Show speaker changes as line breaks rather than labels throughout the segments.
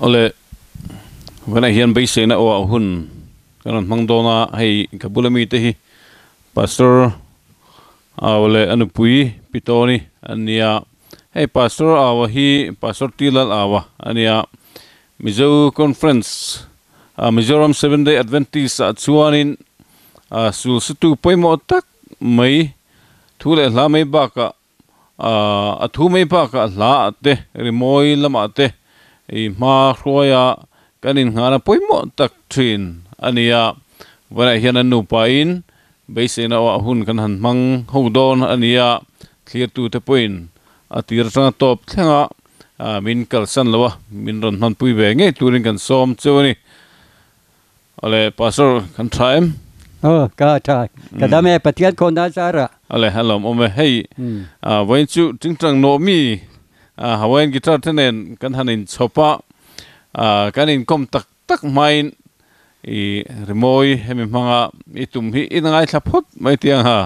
Ole when I hear base na o hun kanon mangdona hey kabulami te hi pastor ole anupui pitoni ania hey pastor awa hi pastor tilal awa ania Mizo conference Mizoram 7 Day Adventist at suanin sul situ poimo tak mai thule la mai baka athu mai baka la te rimoi lama te I ma roya kanin ngana poimo tak trin ania wana hian anu pain base na wa hun kan han mang hodon ania clear tu te point atir sang top thenga min kalsan lawa min ron han pui ve nge turin kan som choni ale pastor kan thaim
ka thai kadame patiat kona sara
ale halom ome hey wain chu tingtang no mi hawain guitar tenen kan hanin chopa kanin kom tak tak main I remoi hemi manga itum hi inangai thlapot mai tiang ha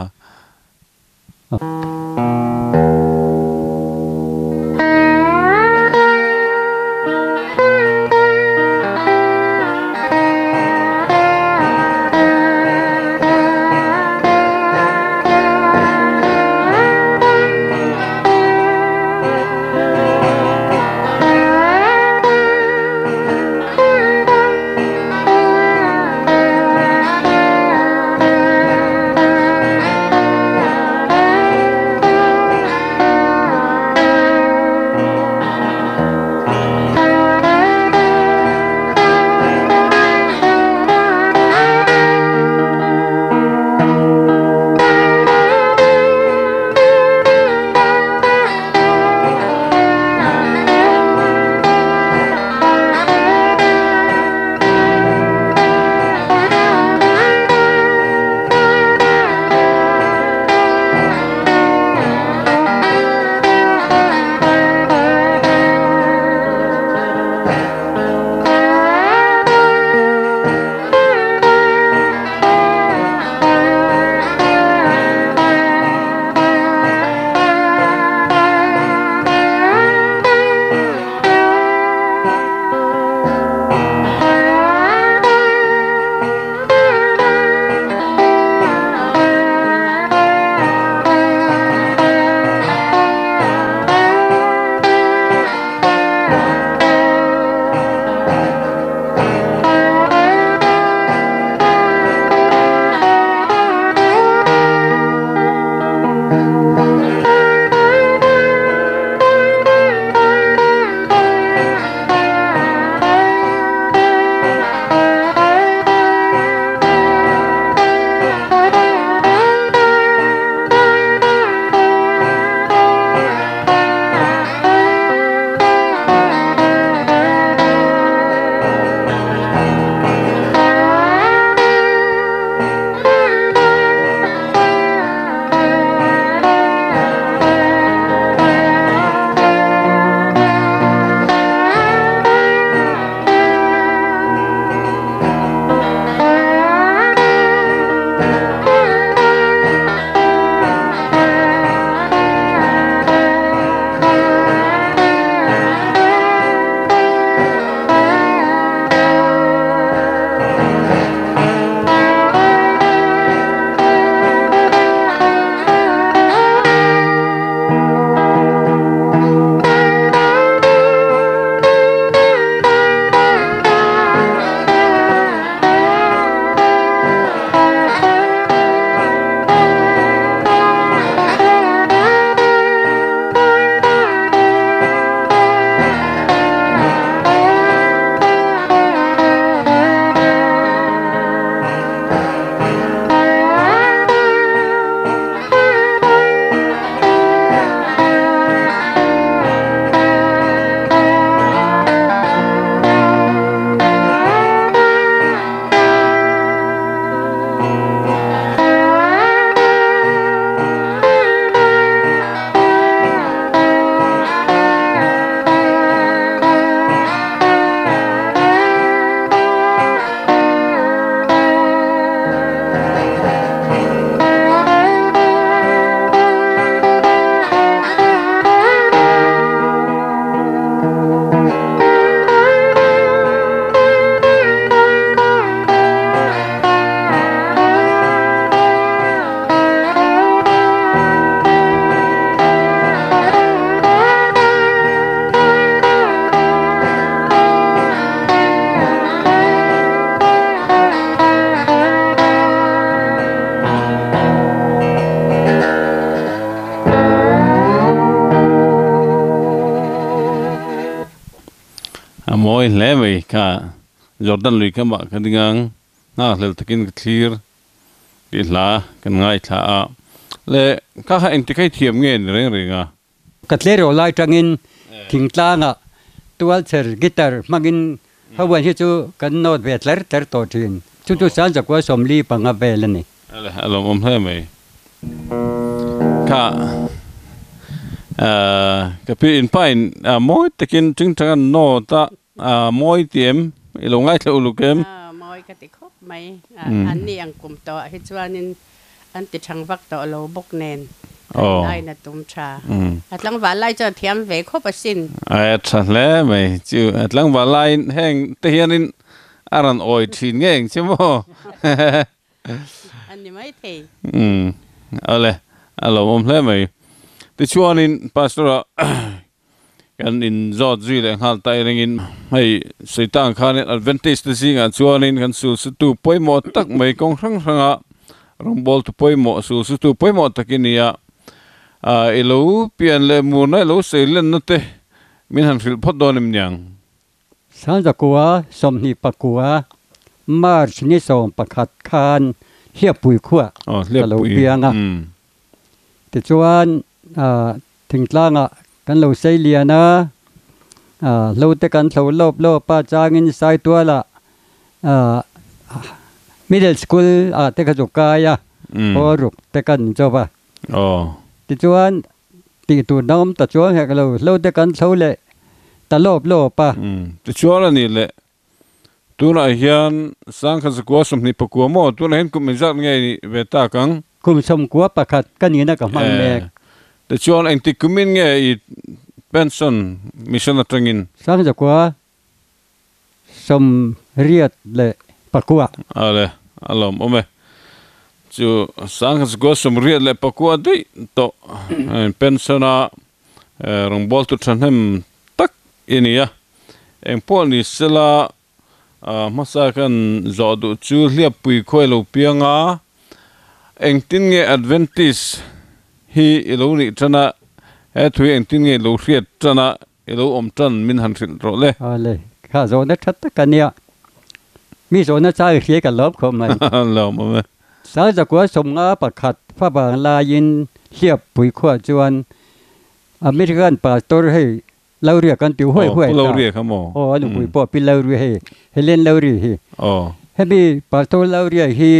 môi lẽ mày cả Jordan lùi cái bạc cái dingang na lel takin clear đi là cái ngay thà lệ các anh thì cái thiểm nghe rồi rồi à
cắt lê rồi lại trangin thỉnh ta ngạ tual ser guitar magin hawan hi chu kan not ve tler to thin chu san ja kwa somli panga ve le ni
alom lẽ mày cả cái pin pain môi takin chính thằng nó ta môi tiệm ilong ngay theo lục em
môi cái khóc mày anh đi ăn cùng tọa hết cho nên anh ti chăng vắt tọa lâu bốc nền lại là tôm trà lăng vả lại cho thiam về khóc bớt xin
thật lẽ mày chịu lăng vả lại hang te hiền in aran oi chín nghe chứ mò
anh đi mấy thì
ale alom lẽ mày te chuan in pastor kan in zot zui le hal tai ringin hei seitan khan advantage te singa chuan in kan su tu poimo tak mai kong rang ranga rombol tu poimo su tu poimo takinia elo pian le mu na lo seilen na te min han fil phot donim nyang
san ja kwa somni pakwa march ni som pakhat khan hiệp pui khua
hiệp
pui pianga te chuan thing tlanga kan lo sei liana lo te kan thlo lop pa changin sai tuala middle school te ka jokaya oruk te kan joba ti chuan ti tu nom ta chuan he lo te kan thlo le ta lop pa
ti chuan ani le tu na hian sang kha zakwa somni pakua mo tu na hen kum zat nge ni veta kang
kum som kwa pakhat kanina ka mang mek
te chuan anh ti kumin nge I pension mission atangin
sang ja kwa som riat le pakua
ale alom ome chu sang go som riat le pakua dei to pensiona rongbol tu thanhem tak inia empol ni sela masa kan zodu chu hliap pui khoi lo pianga engtin nge advantage hi iloni chana thui engtin nge lo hriat chana ilo om chan min han hril ro le
ale kha zo na that kania mi zo na cha hrie ka lop kho mai
lo ma
sa ja kwa som nga pakhat pha bang la yin hliap pui khwa chuan American pastor hei lau ria kan tiu hoi
lau ria khamo
anu pui po pi lau ria hei helen lau ria hi hebi pastor lau ria hi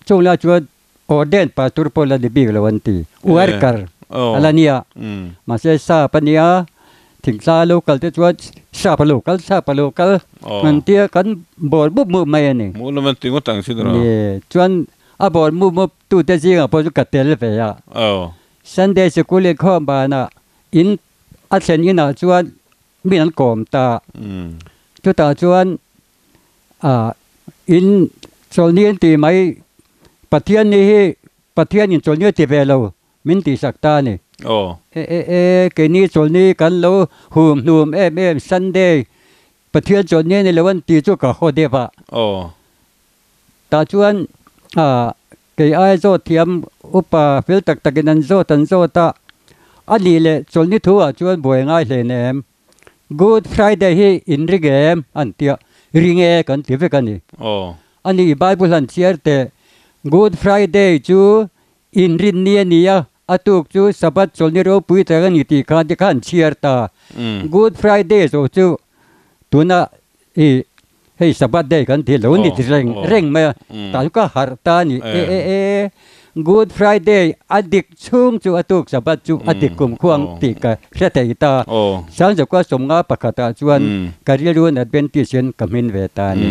chola chuan orden pastor pola de big lawanti worker alania mase sa pania thingsa local te chuan sa pa local man tia kan bor bu mu mai ani
mu lo man tingo tang si dro
ye chuan a bor mu tu te jinga po ju katel ve ya Sunday school le khom ba na in a thlen ina chuan min an kom ta chu ta chuan in cholnien ti mai pathian ni hi pathian in cholnia ti ve lo min ti sakta ni ke ni cholni kan lo hum em Sunday pathian cholnia ni lewan ti chu ka ho de ba ta chuan ke ai zo thiam upa fil tak takinan zo tan zo ta ani le cholni thu a chuan boi ngai hle nem Good Friday hi in rigem antia ringe kan ti ve kan ni ani Bible han chiarte Good Friday chu in rin nia atuk chu sabat cholni ro pui ta kan ti khan ti khan chiarta Good Friday so chu tuna hei sabat day kan ti lo ni reng ma ta ka har ta ni Good Friday adik chung chu atuk sabat chu adik kum khuang ti ka hretei ta sang ja kwa somnga pakhata chuan kariarun adventation kamin ve ta ni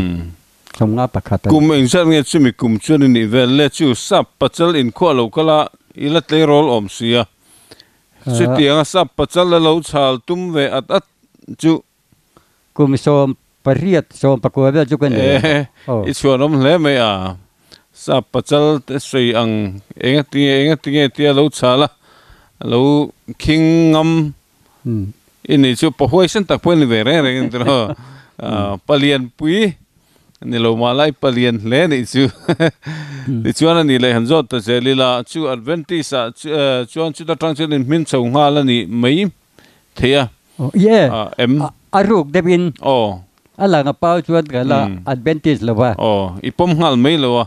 somnga pakhata
kum eng san nge chumi kum chuan ni vel le chu sap pachal in kho lo kala ila tle rol om sia sitianga sap pachal lo chal tum ve at chu
kum som pariat som pakwa ve chu kan
I chuan om hle me sa pachal te sei ang enga tia lo chala lo kingam ini chu pohoi san tak pon ve re intro palian pui ni lo malai palian le ni chu ti chuan ni le hanzot ta selila chu advantage chuan chu ta tangchen in min chau nga la ni mai thea
em aruk debin ala nga pau chuan kala advantage lawa
ipom ngal mai lawa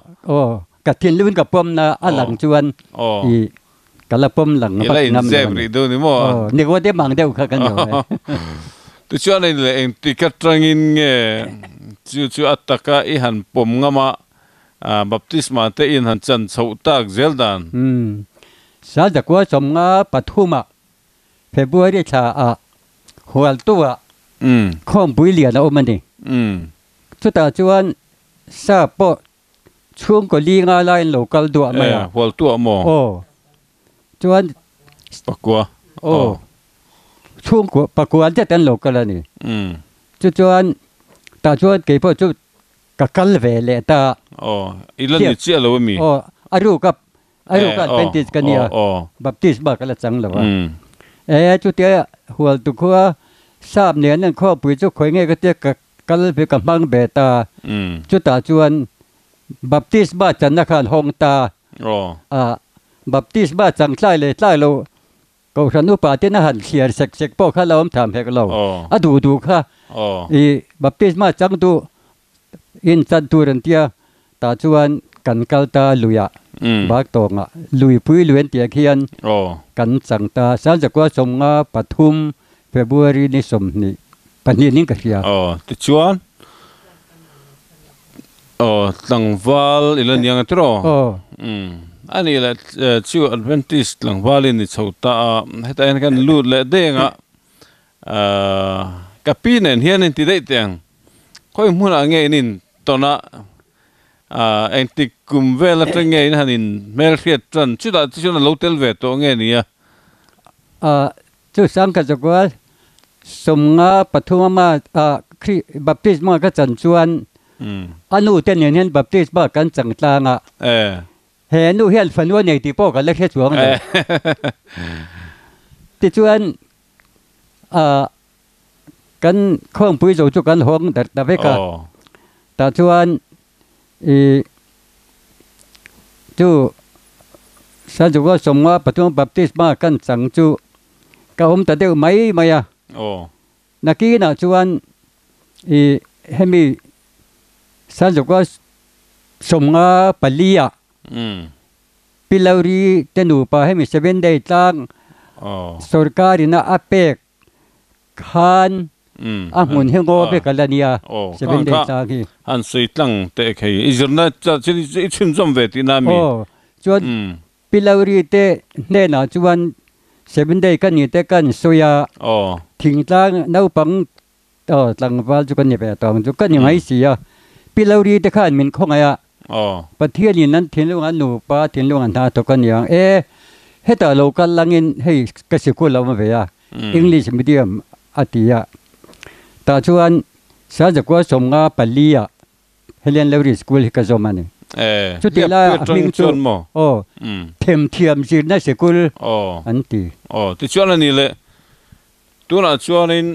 ka thin lun ka pom na alang chuan I kala pom lang
ba ngam zebri do ni mo
ni ko de mang deu kha kan yo
tu chuan ai le eng ti ka trangin nge chu ataka I han pom ngama baptisma te in han chan chho tak zeldan
sa da ko som nga pathuma February tha a hual tua khom pui lian a omani chu ta chuan sa po chung ko li nga lai local do ma ya
hual tua mo
chuan
pakwa
chung ko pakwa te tan local ani chu chuan ta chuan ke po chu ka kal ve le ta
ilan ni chi alo mi
aru ka pentis kania baptisma kala chang lawa chu te hual tu khuwa sap ne nan kho pui chu khoi nge ka te ka kal be ka mang be ta chu ta chuan baptisma chan na khan hong ta baptisma chang tlai le tlai lo ko sanu pa te na han khiar sek po kha lom tham he ka lo a du kha I baptisma chang tu in chan tu ran tia ta chuan kan kal ta luya bak to nga lui pui luen tia khian kan chang ta sal jakwa som nga pathum February ni som ni pani ning ka ria
ti chuan tlangwal ilan yang atro ani la chu adventist tlangwal ni chhota heta en kan lut le denga kapinen hian in ti dei teng khoi mun ange inin tona antik kumvela tenge in hanin melfiat tran chuda chuna lotel ve to nge nia
chu sang ka jakwa somnga pathuma khri baptisma ka chan chuan anu ten nen baptisma kan chang tlanga he nu hian fanwa nei ti po ka le khe chuang le ti chuan kan khong pui zo chu kan hong dar ta ve ka ta chuan chu sa jo somnga pathuma baptisma kan chang chu ka ta deu mai maya naki na chuan hemi san jo somnga palia pilauri tenu pa hemi 7 day tlang sarkari na apek khan mun hengo be kalania 7 day tlang hi
han sei tlang te khei izurna cha chi chim zom ve ti na mi
chuan pilauri te ne na chuan 7 day kan ni te kan soya thing tlang nau pang tlangwal chu kan ni be tong chu kan ni ngai sia pilauri te khan min khong aya pathian ni nan thin lu an nu pa thin lu an tha to kan yang heta local langin hei ka sikul law ma ve ya English medium atia ta chuan sa jakwa somnga palia Helen Lowry School ka zomani chu ti la ming chu them thiam jir na sikul anti
ti chuan ani le tuna chuan in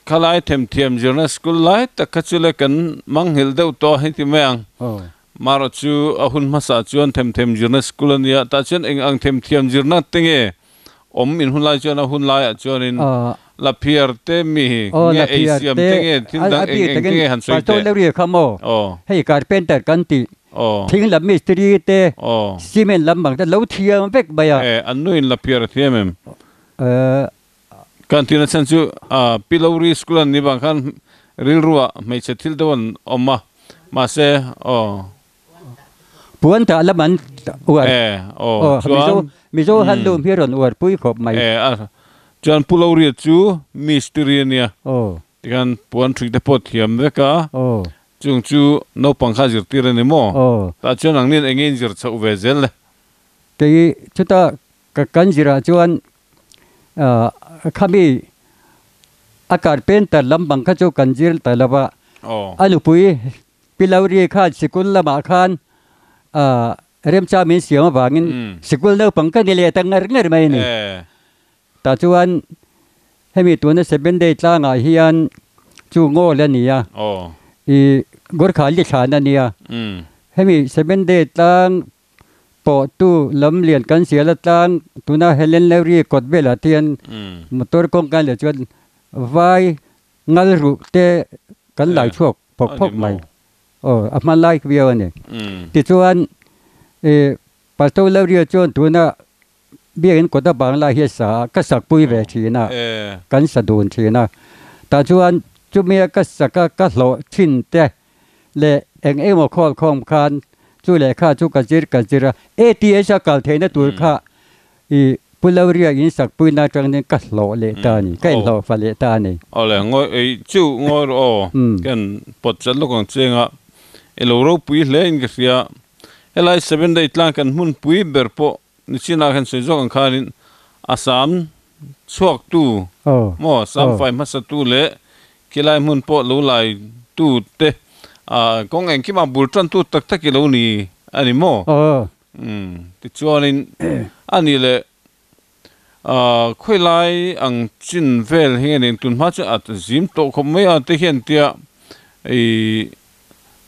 khalai them thiam jir na school lai ta khachule kan manghil deu to hiti meang maro chu ahun masa chuan them jir na school ania ta chuan eng ang them thiam jir na tenge in hun lai chuan ahun lai chuan in la pier te mi nge asiam tenge tindang eng han soi te
to le khamo hei carpenter kan ti thing la mystery te cement lam bang ta lo thiam vek baya
anu in la pier thiamem kan tina chan chu pilori school ni bang khan rilruwa mai chathil don oma ma se
puan ta laman uar mizo handum hiron uar pui khop mai
chuan pilori chu mystery nia tikan puan thrik te pot thiam veka chung chu no pangkha jir tir ni mo ta chuan ang nin engin jir chau ve zel le
te chuta ka kan jira chuan khami akar pen ta lambang kha chu kan jir ta lawa alu pui pilawri kha sikul lama khan rem cha min siam bangin sikul no pangka ni le tangar ngar mai ni ta chuan hemi tuna 7 day tlanga hian chu ngo le nia gorkha li thana nia hemi 7 day tlang po tu lam lian kan sia la tlang tuna Helen Lowry kot bela tian motor kong kan le chuan vai ngal ru te กันหลายช่วงพกใหม่มาไล่เวียวเนี่ยติดชวนปัสสาวะเรียจวนตัวน่ะเบี้ยนกดบางลายเฮสาก็สักปุยเวทีน่ะกันสะดุนทีน่ะแต่ชวนจุเมียก็สักก็โหลชินเตะและเองมาคอลคอมคานจุเลข้าจุกจิระทีเอชกัลเทนตัวข้าปุลาเรียอินสักปุยนาจังเนี่ยก็โหลเลตานี่ก็โหลฟัลเลตานี่
เลยงอยจูงอยกันปดจัดลูกของเจงอ่ะโลโรปุยเล่นกันเสียไล่7 day ตั้งกันมุนปุยเบอร์โปนิชินากันเสียจงคันอาสามชวกตู้มอสามไฟมาสตูเล่กิไลมุนโปลูไลตู้เตกงเองคิดมาบุตรจันตู้ตักกิโลนี่อันนี้มอติดชวนอันนี้เลยคุยไล่อังจินเวลเฮนินตุนมาจะอัดซิมโตคงไม่อัดเห็นเตีย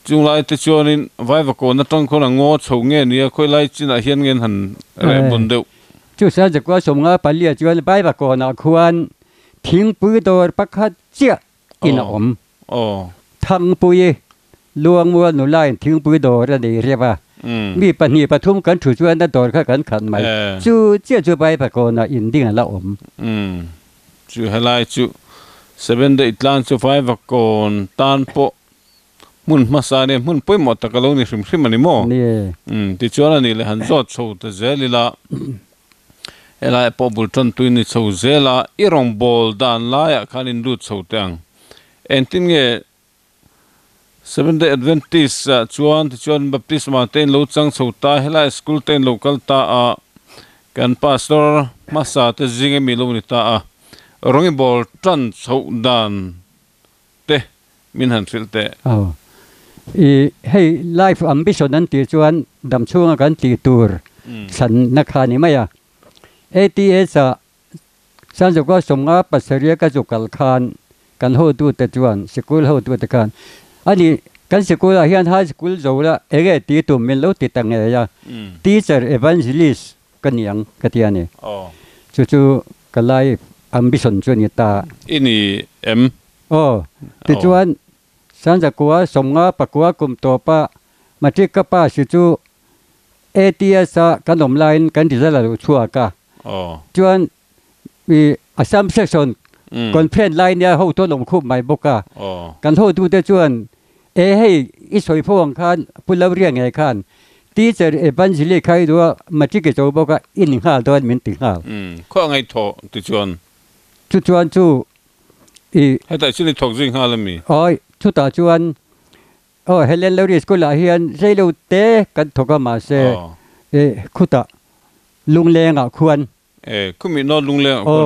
จุงไล่ติดชวนไว้ว่าก่อนนั่งต้องคนงอชงเงี้ยนี่คุยไล่จินอาเห็นเงินหันเรื่องบุญเดียว
จู่เสียจากว่าสมงาไปเรียจวนไปว่าก่อนควรทิ้งปุยตัวปักขัดเจ้าอินอมทั้งปุยลวงมัวหนุไล่ทิ้งปุยตัวระดีเรียกว่ามีปัญหาปฐุมกันถูกชวนนั่นตัวข้ากันขันไหมจู่เจ้าจู่ไปว่าก่อนอินดิ้งละอม
จู่ให้ไล่จู่7 day ตั้งจู่ไฟว่าก่อนตันโปมุนมาสาเนี่ยมุนปุยหมดตะกะโลนี่ริมมันนี่โม่ติดชวนนี่เลยหันจอดโชว์แต่เจลิละไล่พอบุตรจันตุยนี่โชว์เจละอีรองบอลด้านไล่ขันอินดูโชว์เตียงเอ็นติงเง่7 day Adventist ชวนบัพติสมาเต็นลูจังโชว์ตาไล่สกูลเต็นโลกัลตากันพาสตอร์มาสาเตจิงเงมิลูนิตารองบอลจันโชว์ด้านเตมินหันฟิลเต
ให้ไลฟ์อัมบิชนั้นตีจวนดำช่วงกันตีตูร์สันนักขานี่ไม่ATS สันจุกว่าสมงาปัสเรียกจุกัลคานกันโหดูแต่จวนสกุลโหดูแต่กันอันนี้กันสกุลเฮียนไฮสกุลจูละตีตุ่มมิลล์ติดตั้งเงียทีเซอร์เอวานเจลิสกันยังกันที่อันนี้จู่กันไลฟ์อัมบิชนจวนนี่ตา
อินี่
ติจวนสันจะกลัวสมงาปะกลัวกุมตัวป้ามาที่กับป้าสิจูATS กันหนุ่มไลน์กันที่จะเราชัวร์กะจวนมีอาซัมเซชันคนเพื่อนไลน์เนี่ยเขาตัวหนุ่มคู่ใหม่บกะกันโทษดูแต่จวนให้อิสวยพวงคันพูดแล้วเรียงไงคันทีเจอบันจิลีใครดูว่ามาที่กิจวัตรบกะอินห้าตัวมินติห้า
ข้อไงโทติจวนให้แต่ชื่อถกจริงห้าเลยมี
ชุดตาจวนเฮเลนเลริสกุลาเฮียนเจลูเตกันถกมาเสคุตาลุงเลงควร
คุณมีนอลุงเลงควร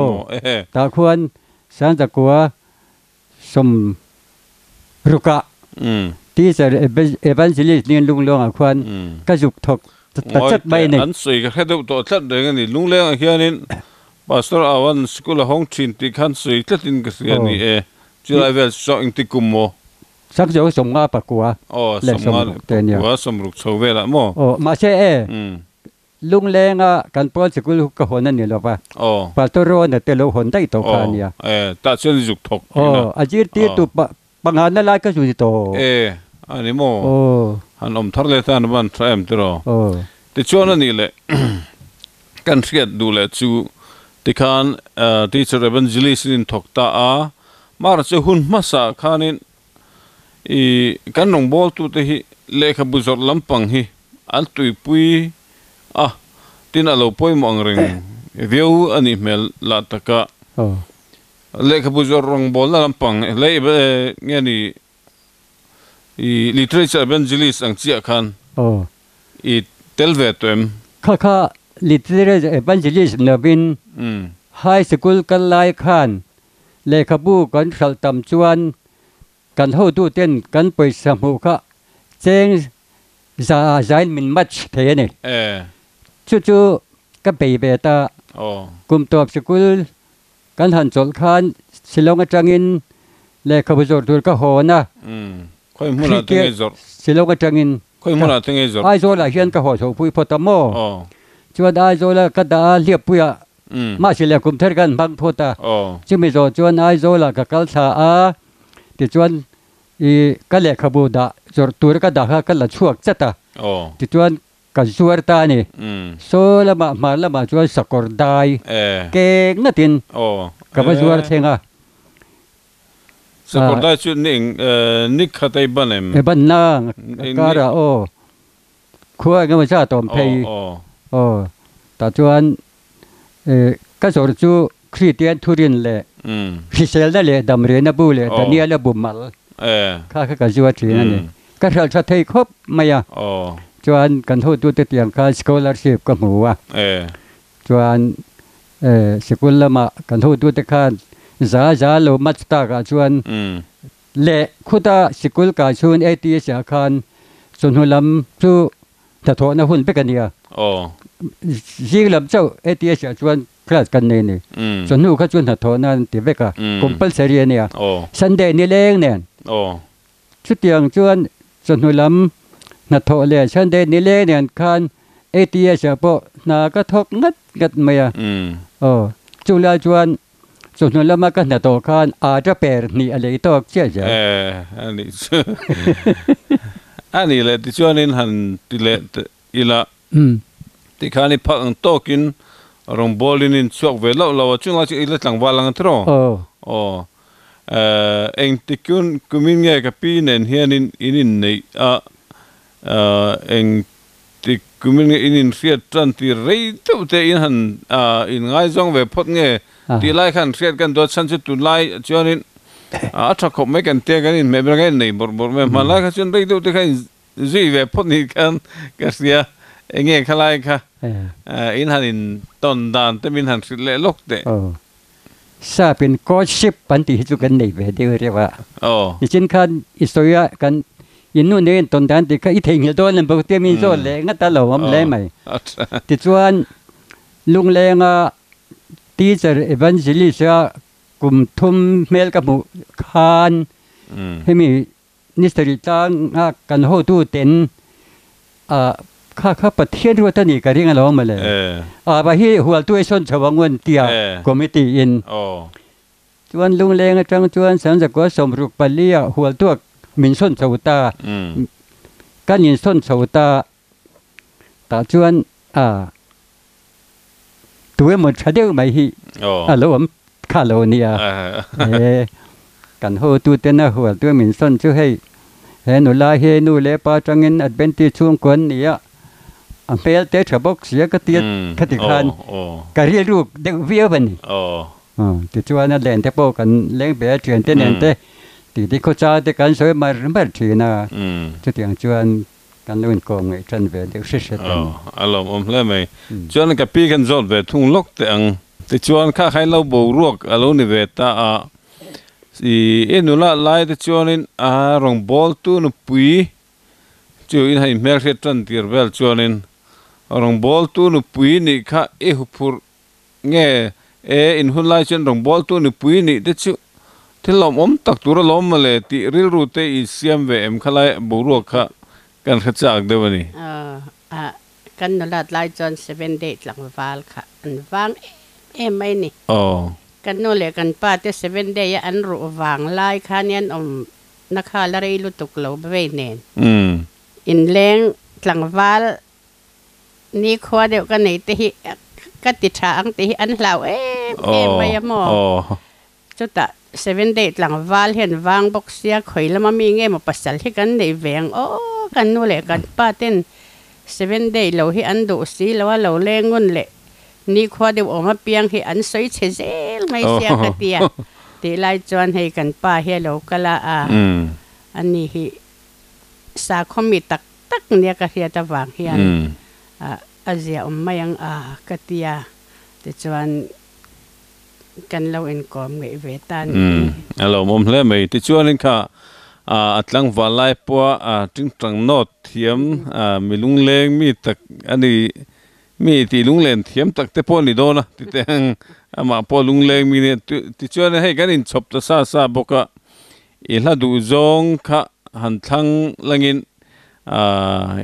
ตาควรสันจะกลัวสมรุกะที่จะเอบันซิลิสเนียนลุงเลงควรก็จุกถกตัดจัดใบหนึ่ง
อันสุยก็แค่ตัวตัดเรื่องนี้ลุงเลงเฮียนินพาสตอร์อาวันสกุลห้องชินที่ขันสุยตัดอินก็เสียนี่จุลาเวลสองอินติกุมโม
สักเจ้าสมงาปะกัว
สมงาปะกัวสมรุกโชเวละโม
มาเช่ลุงเลงกันปอนสกุลก็หนนั่นนี่หรอปะปัตตโรนเตโลหนได้ตกคานี่
ตัดเส้นจุกถก
อาจีตีตุปังหานั่นไล่ก็สุดโต
อันนี้โมฮันอมทาร์เลตันบันทรามตรอแต่ช่วงนั้นนี่แหละกันเสียดูแลจูที่คันที่จะเรบันจิลิสินถกตามาร์จะหุ่นมาสาคันินกันน้องบอลตัวที่เลขบุษรลำปังฮีอันตุยปุยที่น่าเราปุยมองเริงเวียวอันนี้เมลลาตะกะเลขบุษรรองบอลลำปังเลยเงี้ยนี่ลิเทเรเจอร์เบนจิลิสอังเจียคันเทลเวตุม
ข้าลิเทเรเจอร์เบนจิลิสเนบินไฮสคูลกันไลคันเลขบุกันสัลตัมจวนกันหูดูเต้นกันไปสมุขะเจงจะใจมินมัชเทียนี่จู่ๆก็ไปเบตากุมตัวสกุลกันหันจดคันสิลงจังอินเลขบุษรตัวก็โหนะ
ค่อยมุนาตึงไอจอด
สิลงจังอิน
ค่อยมุนาตึงไอจอด
ไอโซล่าเฮียนก็โหโฉปุยพอตโมจวนไอโซล่าก็ดาเลียบปุยมาสิเลกุมเทกันบังพอตาจิมิโซจวนไอโซล่าก็กัลซาติจวน ก็เลยขบูดะจอดตัวก็ด่าก็ละช่วงจัดติดจวนกันสวดตานี่โซละมาจวนสกอร์ได้เก่งนัดตินกับสวดเชงอ่ะ
สกอร์ได้ชุดนี้นิกขัดไอ้บ้านเอ็ม
บ้านนางก็ระขั้วก็มาชาตอมเพย์แต่จวนก็สอนจูคริสเตียนทุรินเลยคริสเตียนได้เลยดำเรียนบุเลยแต่เนี่ยเลยบุมัลข้าก็จวนที่นั่นนี่ก็เราจะเทครบไม่อะจวนกันโทษตัวเตียงการสกอลาร์ชิพก็หมู่อ่ะจวนสกุลละมากันโทษตัวเตียงการจ้าโลมัสตากาชวนเละขุดาสกุลกาชวนATSอาคารส่วนหัวลำจู่ถ้าโทษนะหุ่นไปกันเนี่ยยิ่งลำเจ้าATSชวนคลาสกันเนี่ยส่วนหัวเขาชวนถ้าโทษนั่นตีเวกะคุมเปิลเสียเนี่ยซันเดย์นี่เล้งเนี่ยชุดเตียงชวนส่วนหัวลำนัดโทษเลยซันเดย์นี่เล้งเนี่ยคันATSพอนาก็ทกงัดไม่จุฬาชวนส่วนเรามากันนะตัวกันอาจจะเปิดนี่อะไรตัวเชื่อใจ
อันนี้เลยที่ชวนนี่หันที่เละอีละที่ขานี่พักอังโตกินรองบอลนี่ช่วงเวลาเราช่วงเราจะอีละหลังวาลังทรอเอ็งที่คุณมินเงยกับปีเนี่ยเฮียนี่อินินนี่เอ็งที่คุณมินเงยอินินเสียจันที่เรื่องตัวเตอินหันอินง่ายจังเว็บพอดเงยที่ไล่ขันเสียกันตัวฉันจะตุไล่ชวนนี่ถ้าเขาไม่กันเตี้ยกันนี่ไม่เป็นไรนี่บอกไม่มาไล่ขันชวนเรื่องตัวที่ขันจีเว็บพอดนี่กันเสียเงี้ยขลายค่ะอินหันอินต้นดานแต่มินหันสิเล่ลกเตะ
ซาเป็นก็ชิปปันติจุกันนี่เวเดียวเรียกว่าดิฉันคันอิสระกันอินนู่นนี่ต้นดานที่เขาอีทิ้งอยู่ตัวนั้นปกติมีโซนเลยงั้นตลอดมันเลยไหมติดชวนลุงเลงทีเซอร์เอวันเจลิสกุมทุ่มเมลกับหมู่คานให้มีนิสติตังกันโหตู้เต็นข้าประเทศว่าท่านนี่ก็เรียกเรามาเลยไปที่หัวตัวชนชาวงวนเตียกมิตีอินจวนลุงเลงจังจวนสังจักรสมรุปปลีหัวตัวมินชนชาวตากันยินชนชาวตาแต่จวนตัวมันชัดเดียวไม่ฮีแล้วผมข้าเราเนี่ยกันโหตัวเต้นหัวตัวมินส้นช่วยให้เห็นหนูลาเฮนูเล่ปาจังเงินอัดเป็นที่ช่วงกวนเนี่ยอันเปลเตะฉบับเสียก็เตี้ยคติคันการเรียนรู้เด็กวิวบันนี่ติดชัวนั่นแหละแต่พอกันเลี้ยงเบียร์เทียนเต้นเต้ติดที่เขาจ้าแต่กันสวยมาเริ่มทีนะจุดอย่างชวนกันเล่นกองไอ้จันเวเด็กเสีย
อารมณ์เล่นไหมชวนกับพี่กันจดเวทุ่งลกแต่อังแต่ชวนข้าให้เราบูรวกอารมณ์ในเวตานุละไล่แต่ชวนนินรองบอลตู้นุปุยจูอินให้เมร์เซตันตีร์เวลชวนนินรองบอลตู้นุปุยนี่ข้าหุบเงี้ยอินหุ่นไล่ชวนรองบอลตู้นุปุยนี่แต่ชูที่เราตักตัวเรามาเลยที่ริลรูเตอิเซียมเวมข้าไล่บูรวกข้ากันขจักเดี๋ยวนี้
กันนุละไล่จน7 daysหลังวาลค่ะอันวางไม่นี่กันโน่เลยกันป้าเต7 daysอันรู้วางไล่ข้าเนี่ยนักข่าวละเรื่องลุตุกโลบเวเนนอินเล้งหลังวาลนี่ขวาเดียวกันไหนที่ก็ติดฉางที่อันเราไม่ยมจุด7 daysหลังวาลเห็นวางบอกเสียข่อยแล้วมันมีเงี้ยมาปัสสาวะกันในแหวงกันโน่เลยกันป้าเต้น7 daysเราให้อันดูสิแล้วว่าเราเล่งงุนเลยนี่ขวาเดียวออกมาเปียงให้อันสวยเฉยๆไม่เสียกระเตียตีไล่จวนให้กันป้าให้เราก็ละอันนี้ให้สาคมีตักเนี่ยก็เสียตะวางเฮียนอาเซียไม่ยังกระเตียแต่จวนกันเราเอ็นกอมเวตัน
เรามุมเล่ไม่ที่ชวนนี่ค่ะอัตลังวาไลปัวจึงตรังโนดเทียมมีลุงเลงมีตักอันนี้มีที่ลุงเลงเทียมตักแต่พอนี่โดนะที่แต่งมาพอลุงเลงมีเนี่ยที่ชวนให้กันอินชอบตะซาบอกว่าอิลาดูจงค่ะหันทั้งลังอิน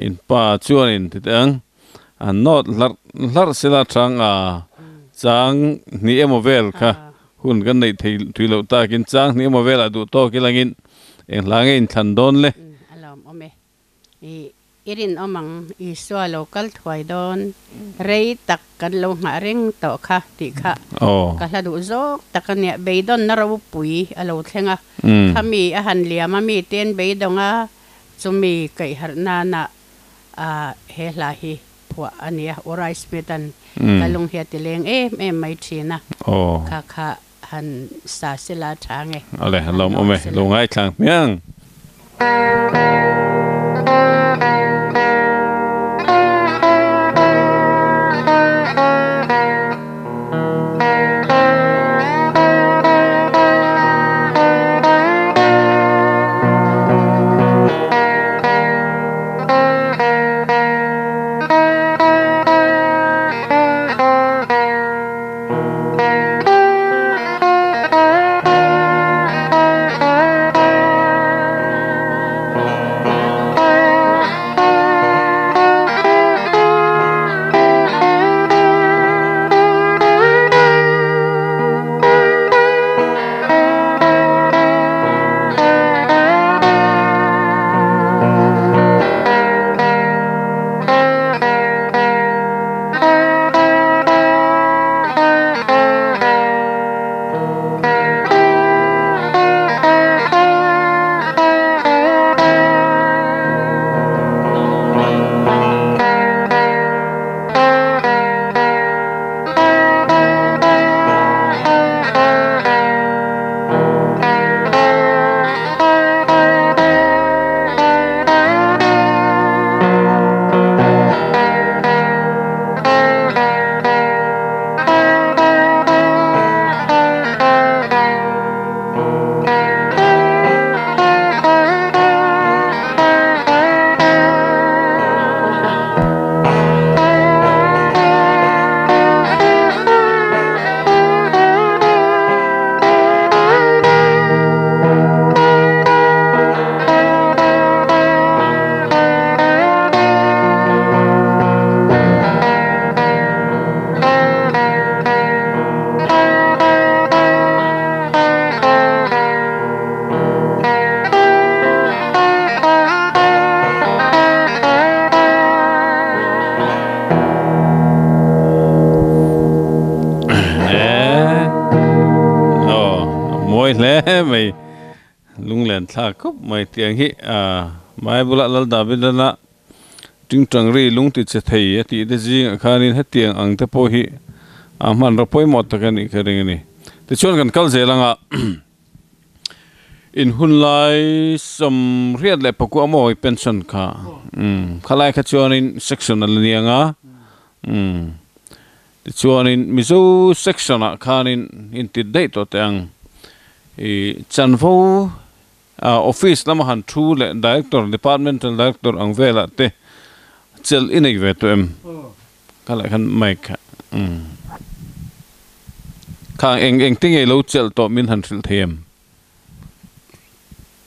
อินป้าชวนอินที่แต่งโนดลัดเสลาทางจังนี่เอโมเวลค่ะหุ่นกันในที่เราตากินจังนี่เอโมเวลดูโตกิลังอิน eng lang in than don le
alom ome irin omang iswa local thwai don rei tak kan lo nga ring to kha ti kha kala du zo takania beidon na raw pui alo thenga khami a han lia ma mi ten beidonga chumi kai harna na he la hi phwa ania orai spetan kalung he tileng mai thina kha kha han sa sila thange
ale halom ome lungai thang miang le mai lung len tha khop mai tiang hi mai bula lal da bidana ting tang ri lung ti che thei ti de jing khanin he tiang ang te po hi man ro poi mot ta kan i kharing ni te chon kan kal zelanga in hun lai som riat le paku amo pension kha khalai kha chon in sectional nianga te chon in mizo section a khanin in ti date to tang chanvo office lama han thu le director departmental director ang vela te chel inei ve to em kala khan mai kha eng ting e lo chel to min han thil them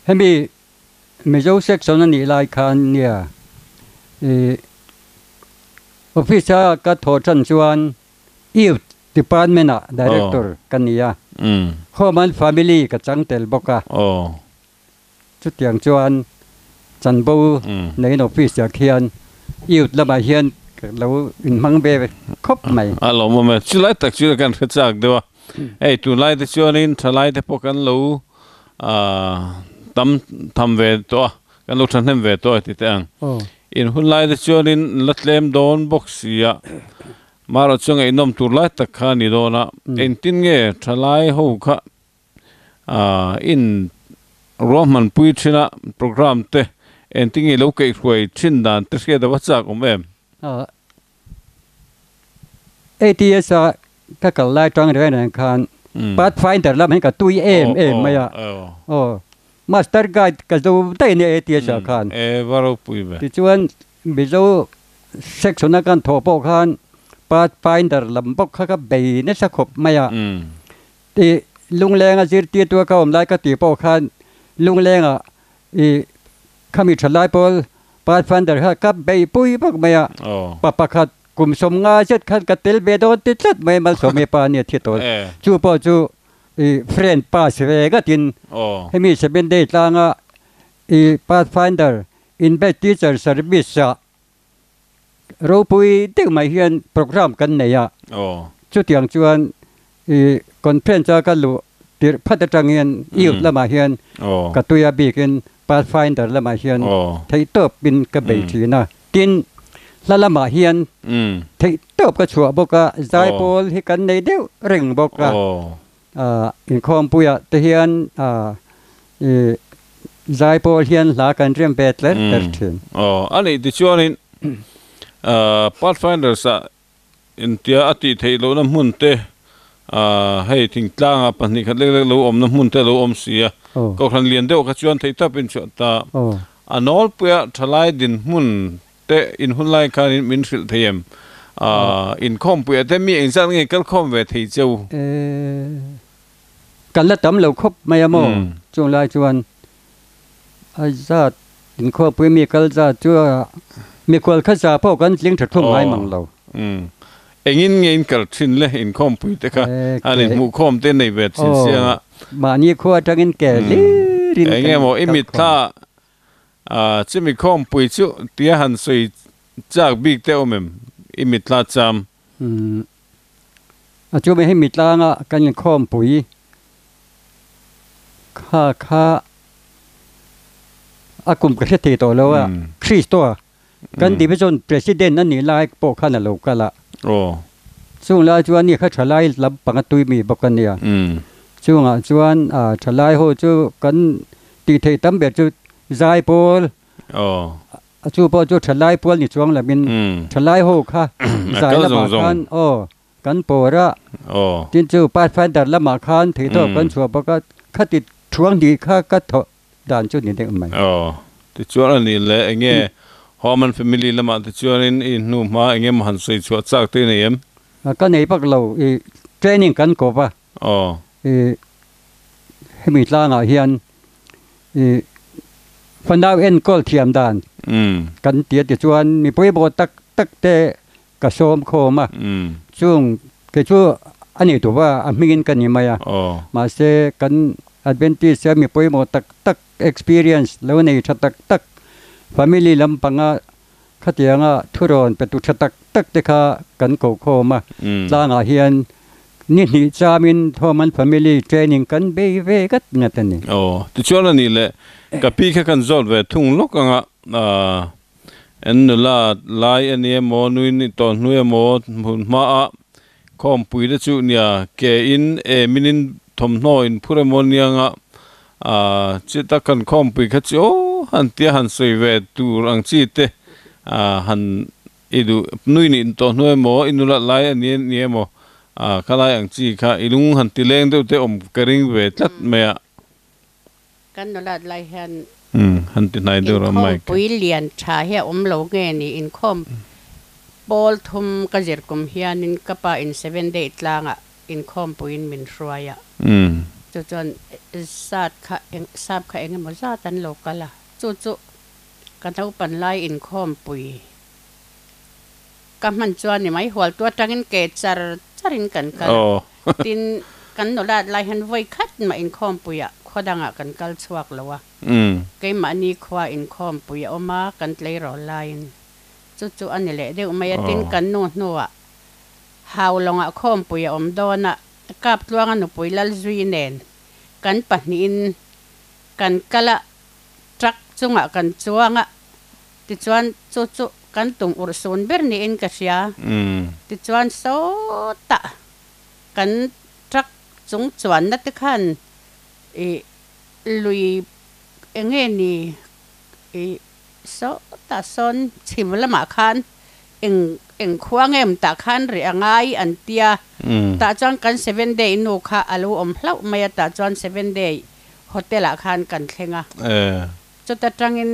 hemi mizo section ani lai khan nia office ka tho chan chuan youth department director kania Homan family ka changtel boka chu tiang chuan chanbo nei office ya khian youth lama hian lo in mangbe khop mai
alo mo chulai tak chu kan khachak dewa ei tu lai te chuan in thalai te pokan lo tam tham ve to kan lo thanem ve to ti tang in hun lai te chuan in latlem don box ya maro chunga inom turlai tak kha ni dona entin nge thalai ho kha in roman puichina program te enting e lo ke khoi chin dan te ske da wachak em
ATS ka kal lai tang re nan khan pathfinder lam hen ka tui em maya master guide ka zo tai ne ATS khan
varo pui be
ti chuan bizo section kan thopo khan pathfinder lambok kha ka be ne sa khop maya ti lungleng a zir ti tu ka om lai ka ti po khan lungleng a khami thalai pol pathfinder ha ka be pui bok maya papa khat kum som nga jet khan ka tel be do ti chat mai mal so me pa ne thi to chu po chu friend pa se ga tin hemi 7 day tlanga pathfinder in bed teacher service ro pui te mai hian program kan nei a chu tiang chuan conference ka lu tir phat atang hian iut lama hian ka tuya bikin pathfinder lama hian thei top bin ka bei thina tin lalama hian thei top ka chua boka zai pol hi kan nei deu reng boka in khom puya te hian zai pol hian la kan rem betler terthin
ani ti chuan in pathfinder sa in tia ati thei lo na mun te hei thing tlanga pahnih khat lek lo om na mun te lo om sia ko khan lian deuh ka chuan thei tapin chu ta anol puya thalai din mun te in hunlai khan in min hril theim in khom puya te mi eng zan nge kal khom ve thei cheu
kan la tam lo khop mai amo chung lai chuan ai zat in khop puya mi kal za chu mi kwal kha za pho kan tling that thum mai mang lo
engin ngein kal thin le in khom pui te kha ani mu khom te nei ve chin sia
ma ni kho atangin ke li rin
enge mo imit tha chimi khom pui chu tia han sui chak big te omem imit tha cham
a chu me hi mitla nga kan khom pui kha akum ka the to lo a Kristo kan division president nan ni lai po khan lo kala chung la chuan ni kha thalai lab panga tui mi bokan nia chunga chuan thalai ho chu kan ti thei tam be chu zai pol chu po chu thalai pol ni chuang la min thalai ho kha zai la ma khan kan pora tin chu pathfinder la ma khan thei to kan chua boka khatit thuang di kha ka tho dan chu ni de mai
ti chuan ani le enge Homan family lama ti chuan in nu ma enge man sei chu chak te nei em
ka nei pak lo training kan ko ba hemi tla nga hian Fanai en kol thiam dan kan tia ti chuan mi poi bo tak te ka som kho ma chung ke chu ani tu wa a mingin kan ni maya ma se kan advantage se mi poi mo tak experience lo nei tak family lampanga khatianga thuron petu thatak tak te kha kan ko kho ma tlanga hian ni chamin thoman family training kan be ve kat ngatani
ti chuan ani le ka pi kha kan zol ve thung lokanga en la lai ani mo nuin ni to nu mo ma a khom pui de chu nia ke in minin thom no in phuramonianga chita kan khom pui kha chu han tia han sei ve tur ang chi te han idu nui ni to nu mo inula lai ani ni mo khalai ang chi kha ilung han ti leng deu te om karing ve tlat me
kan no lat lai
han ti nai deu ra mai
pui lian tha he om lo nge ni in khom bol thum ka jer kum hian in kapa in 7 day tlanga in khom pui in min hruaya chu chon sat kha eng mo za tan lokala chu kan thau pan lai in khom pui ka man chuan ni mai hwal tua tangin ke charin kan kal tin kan no lat lai han voi khat ma in khom puya khodanga kan kal chuak lowa ke ma ni khwa in khom puya oma kan tlei ro lain chu ani le de umaya tin kan no nowa haw longa khom puya om dona kap tluanga no puilal zui nen kan pahnin kan kala trak chunga kan chuanga ti chuan chu kan tum ur sun ber ni in ka sia ti chuan so ta kan trak chung chuan na te khan lui enge ni so ta son chimla ma khan eng khuang em ta khan ri angai an tia ta chuan kan 7 day no kha alu om hlau maya ta chuan 7 day hotel a khan kan thlenga chu ta tangin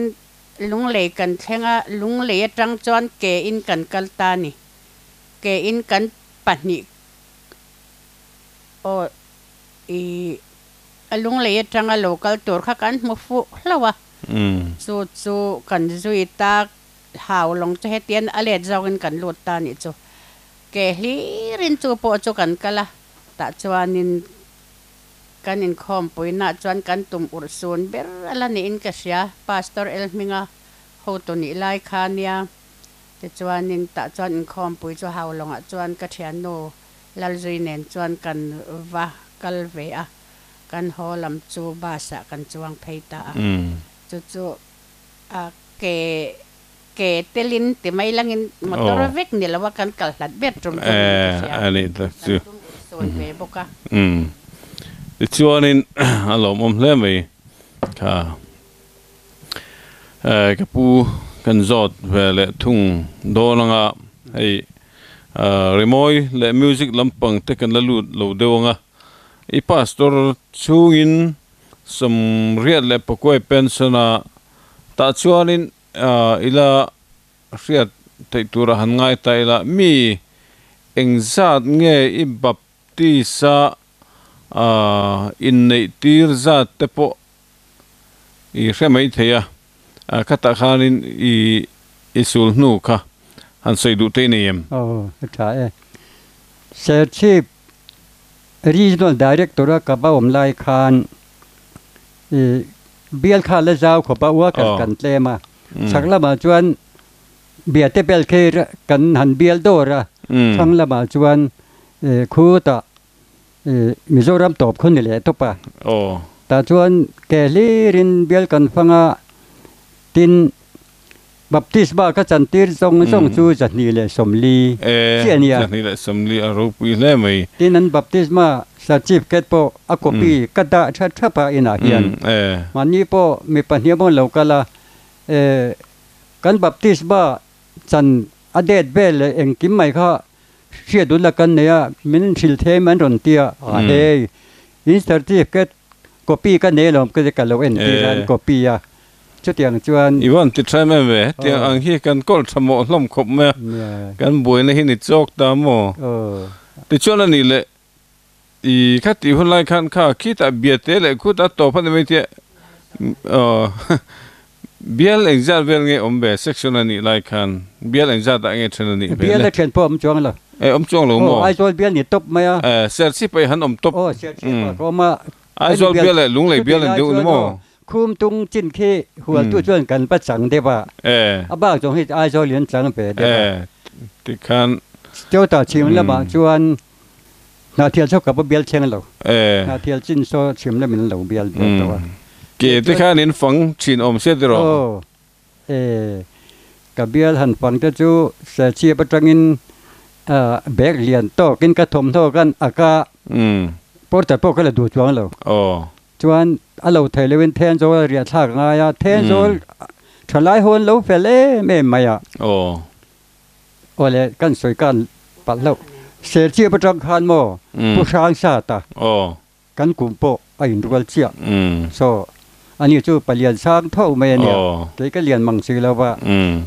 lung le kan thlenga lung le tang chuan ke in kan kalta ni ke in kan pahni o alung le tang a local tour kha kan mu fu hlawa chu kan zui ta haw long che hetian ale zawin kan lot ta ni chu ke hli rin chu po chu kan kala ta chuanin กันอินคอมปุยน่าจวนกันตุ่มอุรซูนเบรอะไรนี่อินกษยาพาสตอร์เอลมิงาโฮตุนิไลคานียแต่จวนอินตะจวนอินคอมปุยจะหาวลงจวนกัทยานโนลัลจุยเนนจวนกันวะกัลเวะกันฮอลำจูบาสะกันจวงเพตาจู่เกเตลินติไม่ลังอินมอเตอร์เวกนี่ละว่ากันกัลลัดเบ็ดตรง
อันนี้ตัดจู่
ส่วนเบบกะ
แต่จวนอินอารมณ์เล่มไปค่ะกับผู้กันจอดเวลาทุ่งโดนงะไอ้รีโมยและมิวสิกลำปังเทกันละลุดเราเดียวงะไอ้พาสตอร์ชูอินสมเรียดและปกวยเป็นสนะตาชวนินอิละเรียดไต่ตัวหันง่ายไต่ละมีเอ็งจัดเงยอิบับติสะอินในตีร์จัดเตปออีเรื่องไม่เทียคัตขานินอีสุลนูค่ะหันใส่ดูเตนียม
ใช่เซอร์ชีพ regional director กับบ่าวไลคานเบียลคาเลจาวขบว่ากันเลมาสักละมาจวนเบียเตเบลเคกันหันเบียลโดระสักละมาจวนคูตะมิโซรัมตบคนนี่แหละทุกป่ะแต่จวนแกลีรินเบียลกันฟังตินบัพติสบาก็จันทีร์ส่งจูจัดนี่แหละสมลีเชียนี่
จัดนี่แหละสมลีอรูปีเล่ไหม
ที่นั้นบัพติสมาสัจจิบเกตโปอากปีกระดาษชัดๆไปอินาเฮียนมันนี่โปมีปัญหาบ่เหล่ากันละกันบัพติสบาจันอเดดเบลเองกิมไม่ค่ะเชียดุลกันเนี่ยมินชิลเทมันรอนเตียเฮ้ยอินสัจจิบเกตกปีกันเนี่ยเราก็จะกันเราเอ็นที่ร้านกปีอะชุดอย่างจวน
อีวันติดใช่ไหมเว้ยเตียงอังฮีกันก็สมองล้มขบแม่กันบวยในหินิจอกตามอติดชวนนี่แหละอีคัดที่คนไล่ขันข้าคิดแต่เบียดเลยคุดอัตโตพันธุ์ไม่เที่ยเบียร์เองจัดเบียร์เงี้ยอมเบสเซ็กชันนี่ไล่ขันเบียร์เองจัดแต่เงี้ยเช่นนี้
เบียร์เล็กเช่นพ่ออมจวงเหรอ
อมจวงหรือมั้ง
ไอโซลเบียร์นี่ตบไหม
เซอร์ซี่ไปหันอมตบ
เซอร์ซี่ก็มา
ไอโซลเบียร์เลยลุงเลยเบียร์เลยดูนี่มั้ง
คุมตุงจินเคหัวตัวจวนกันประสังเดว่าบ้าจงให้ไอโซเลียนสังเปเดว่า
ติขัน
เจ้าตาชิมแล้วมาจวนนาเทียนชอบกับเบียร์เชียงเรานาเทียนจินโซชิมแล้วมันเราเบียร์ตัว
เกี่ยที่ข้านินฟังชินอมเสียดรอ
กับเบียร์หันฟังจะจูเสียชีพประงินแบกเลียนโตกินกระทมเท่ากันอากาปอดแต่ปอดก็เลยดูจวงเราจวนเราไทยเลวินเทนโซเรียท่างายเทนโซฉลายหนเราเฟลเล่ไม่ไม่อะโอ้เลยกันสวยกันปัดเราเสียชีประจังคันโมผู้ช้างชาตากันกลุ่มโปไอ้ดูวลเชียโซอันนี้จู่ไปเรียนช้างเท่าเมียเนี่ยเด็กก็เรียนมังสือแล้วว่า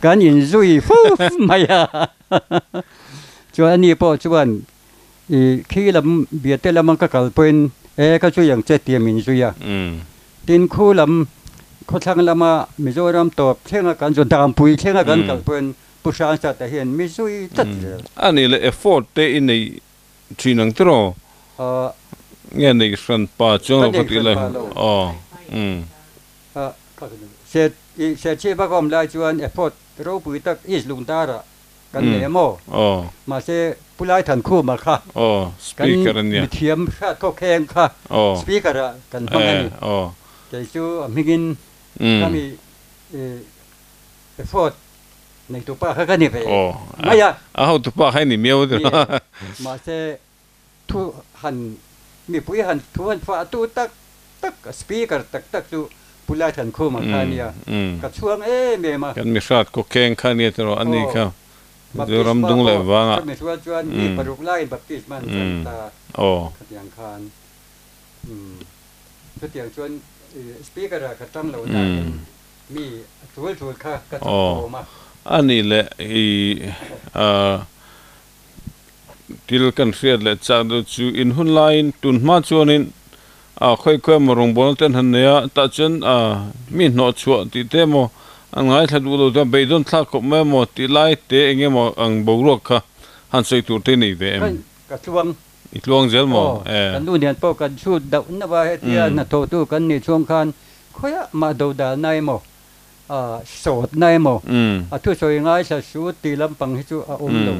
การยินซุยฟูไม่อะจวนอันนี้โปจวนขี้ลำเบียดแต่ละมันก็กลายเป็นก็ช่วยอย่างเจตียมินซุยตินคู่ลำเขาทางละมามิโซรัมตบเช่นกันจนตามปุยเช่นกันกลายเป็นผู้ชายจะแต่เห็นมิซุยจัด
อันนี้เลยเอฟฟอร์ตเตอินในจีนังตรอเงี้ยในสันป่าจงเราก็ตีเลย
เสร็จชีพก็ไม่ได้ชวนเอฟฟอร์ตเราปุยตักอิสลุงตาระกันเนี่ยโมมาเสผู้ไล่ทันคู่มาค่ะ
สปีกเกอร์เนี่ย
เทียมชาติก็แข่งค่ะสปีกเกอร์กันฟังกันแต่จู่มิกินก็มีเอฟฟอร์ตในตัวป้าเขาก็นี่ไปไม่ยาก
ตัวป้าให้นี่เมียวด้วย
มาเสทุหันมีปุยหันทุหันฟ้าตู้ตักสปีกเกอร์ตักจู่ผู้ไล่ทันคู่มาค่ะเนี่ยกับช่วงเมียมา
กันมีชาติก็แข่งค่ะเนี่ยตัวอันนี้ครับจะรำดุงเลยว่า
อ่ะไม่ช่วยจวนมีปรุกไล่บัพติศมันตาขัดยังคานขัดยังจวนสปีกเกอร์ขัดตั้งเราได้มีถูกค่ะกระตุ้นมา
อันนี้แหละที่เรากันเสียเลยจากดูจูอินหุ่นไลน์ตุนมาชวนินค่อยๆมาลงบนเต้นหันเนี่ยตัดจนมีหนอชัวติเตโมอันง่ายถ้าดูเราจะไปโดนทักกับแม่หมดที่ไล่เตะเงี้ยหมดอันบุรุษค่ะหันใส่ตัวเตนี่เดม
กระทรวง
ít luồng zel mo
kan lu nian po kan chu dau na ba he tia na tho tu kan ni chuang khan khoya ma do da nai mo sot nai mo thu soi ngai sa su ti lam pang hi chu lo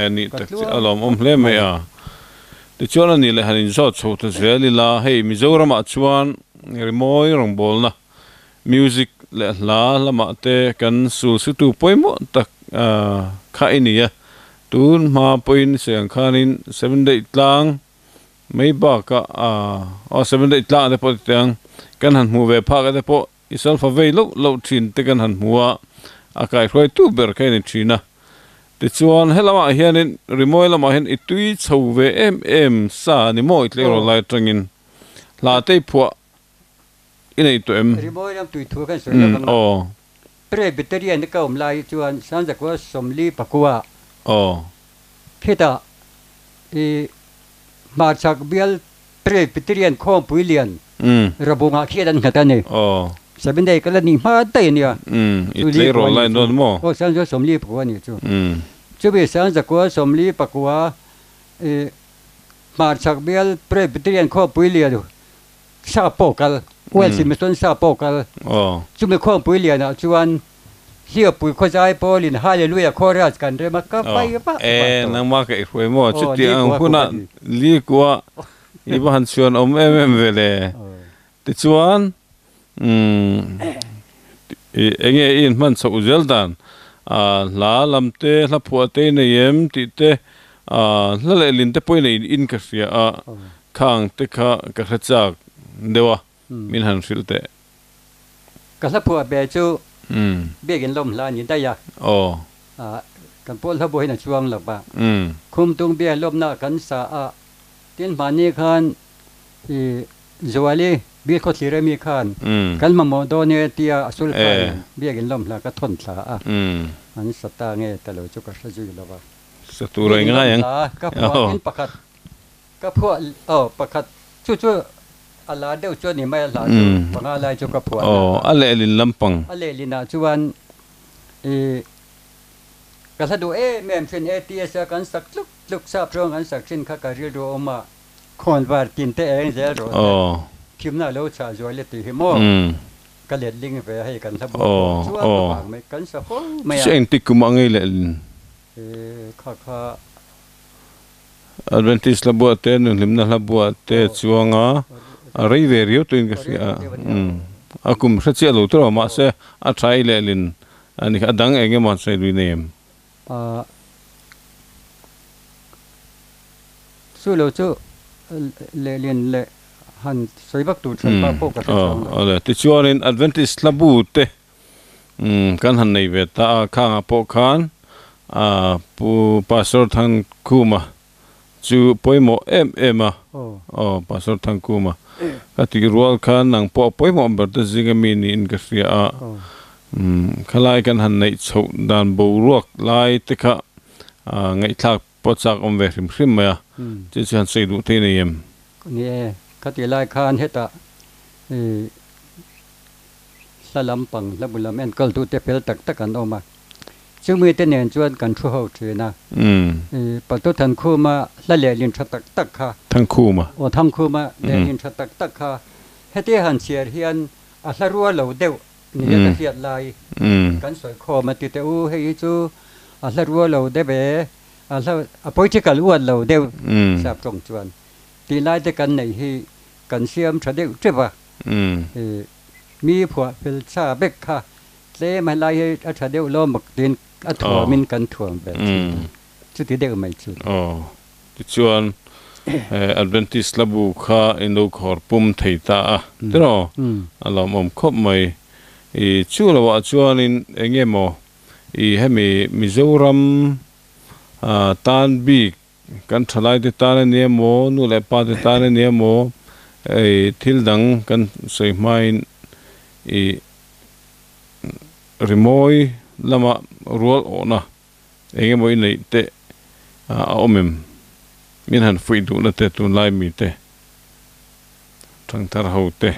ni tak alom hle me ti chuan ani le hanin zo chu ta zeli la hei mizoram a chuan rimoi rong bol na music le la lama te kan su su tu poimo tak kha inia tun ma point siang khanin 7 day tlang mai ba ka 7 day tlang de po tiang kan han mu ve pha ka de po isal fa ve lo thin te kan han muwa akai roi tu ber kai ni thina ti chuan helama hianin rimoi lama hen itui chho ve em sa ni mo itle ro lai tangin la te phua inei to em
rimoi lam tui thu kan so la bang presbyterian ka lai chuan san ja ko somli pakua kheta ma chak bial presbyterian khom puilian rabunga khian khatane 7 day ka la ni ma te nia
itle ro lai non mo
san jo somli pakua ni chu be san ja ko somli pakua ma chak bial presbyterian khom puilian sa pokal well si meson sa pokal chu me khom puilian na chuan hiệp bùi khoai trái po lin hallelujah chorus kan re ma ka pai pa
nang ma ka khoi mo chu ti ang huna li kwa i ban chuan em vele ti chuan enge in man so zel dan la lamte la phuate ne yem ti te la le lin te poi ne in ka sia khang te kha ka khachak dewa min han filte
ka la phua be chu biết cái lom là như đây à cái bố là bố hình chuông là ba khum tung biết lom na cái sa tiền mani khan thì zoali biết có gì mi khan cái mà mò đó nè tia asul khan biết cái lom là cái thon sa anh sát ta nghe ta lo cho cái sao rồi là ba
sát tu rồi ngay anh
cái phua in pakat cái phua pakat chú ala deu cho ni mai la panga lai cho ka phua
ale lin lampang
ale lina chuan ka sa do mem chen ts kan sak luk sa prong an sak chin kha ka ri do oma khon war tin te eng zel ro kim na lo cha jo le ti hi mo ka let ling ve hai kan sa bo chuan mai kan sa ho mai
chen tik kum angai le
kha
adventist la bo te limna la bo te chuanga rei ve rio tu in ka sia akum khachia lo tro ma se a trai le lin ani adang enge ma sai du nem
su lo chu le lin le han soi bak tu chen pa po ka
ale ti chuan adventist la bu te kan han nei ve ta khang po khan pu pastor thang kuma chu poimo em pastor thang kuma kati rual khan nang po poimo ber ta zinga min in ka ria khalai kan han nei chho dan bo ruak lai te kha ngai thak po chak om ve hrim ma chi chan sei du te ne yem
ni kati lai khan heta salam pang labulam en kal tu te pel tak tak an oma chu mi te nen chuan kan thu ho thina pa to than khu ma la le lin tha tak tak kha
thang khu ma
thang khu ma le lin tha tak tak kha heti han chiar hian a hla ruwa lo deu ni ta hiat lai kan soi kho ma ti te u hei chu a hla ruwa lo de be a hla a political uan lo deu sa prong chuan ti lai te kan nei hi kan siam tha deu trewa mi phwa fel cha bek kha le ma lai a tha deu lo mak tin a thua min kan thuam be chu ti deu mai chu
ti chuan adventist labu kha indo khor pum theita tro alom om khop mai chu lawa chuan in engemo hemi mizoram tan bi kan thalai te tan ne mo nu le pa te tan ne mo thil dang kan sei main rimoi lama rual ona engemo nei te omem min han fui du na te tu lai mi te thang tar ho te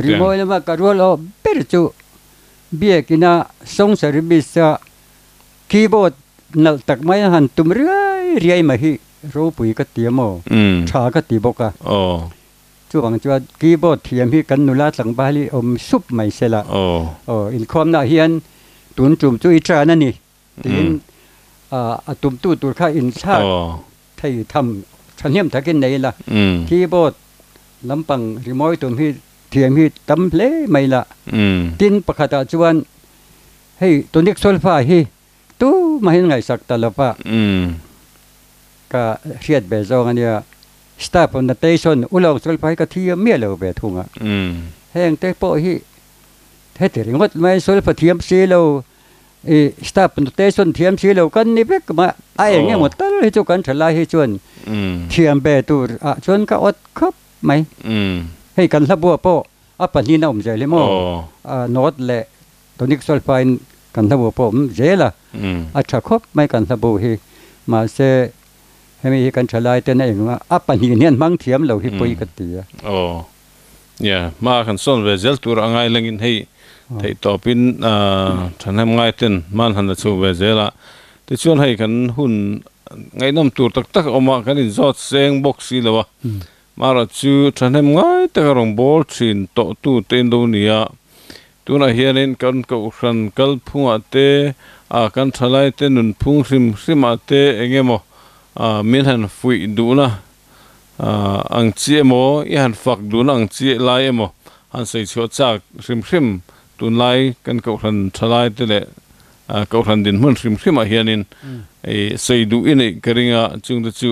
rimoi lama ka rual o per chu bia kina song service keyboard nal tak mai han tum riai ma hi รู้ปุ๋ยก็เตรียมหม้อชาก็ตีบกอ่ะช่วงจวนกีบอดเทียมที่กันนุลาสังบาลีอมซุปไม่เสละอินคอมน่ะเฮียนตุนจุ่มจุยจานั่นนี่ตีนตุ่มตู้ตุ่ข้าอินชาไทยทำฉันเนียมทักกินไหนล่ะกีบอดลำปังรีโมยตุ่มที่เทียมที่ตำเล่ไม่ละตินประคาตาจวนให้ตัวนิกโซลฟ้าให้ตู้มาเห็นไงสักตลบะก็เรียดเบจองอันเนี้ยสตาร์ปอนเตชันอุลองโซลฟ้าก็ที่เมียเราเบทุงอ่ะแห้งแต่พอให้เฮ็ดถึงว่าไม่โซลฟ้าเทียมซีเราสตาร์ปอนเตชันเทียมซีเรากันนี่เบกมาไอ้เงี้ยหมดตั้งให้จุกันฉลาดให้ชวนเทียมเบตูชวนก็อดครบไหมให้กันระบัวโปปันนี้น่าอมใจเลยมั้งโน้ตเละตัวนิกโซลฟ้ากันระบัวโปเจล่ะชักครบไม่กันระบัวให้มาเสให้มีกันฉลาดแต่นั่นเองว่าปันนี้เนี่ยมั่งเทียมเราที่ปุยกันตี
เนี่ยมาขันส่วนเวเซลตัวง่ายเรื่องให้ต่อเป็นฉันทำง่ายเต็นมันหันจะชูเวเซละแต่ชวนให้กันหุ่นไงน้ำตัวตักออกมากันอินจอดเสียงบ็อกซี่เลยวะมาละชูฉันทำง่ายแต่ก็รองบอลชินโตตู้เต็นดูเนี่ยตัวน่ะเฮียนินกันก็ขันกัลพุ่งอาเตกันทลายเตนุนพุ่งซิมอาเตเองมั้งมินหันฟุยดูนะอังเจียโมอีหันฝักดูนะอังเจียลายโมหันใส่ชัวจากซิมตุนลายกันก็ขันทลายเตเลก็ขันดินมันซิมอาเฮียนินใส่ดูอินกระริงจุงตะจู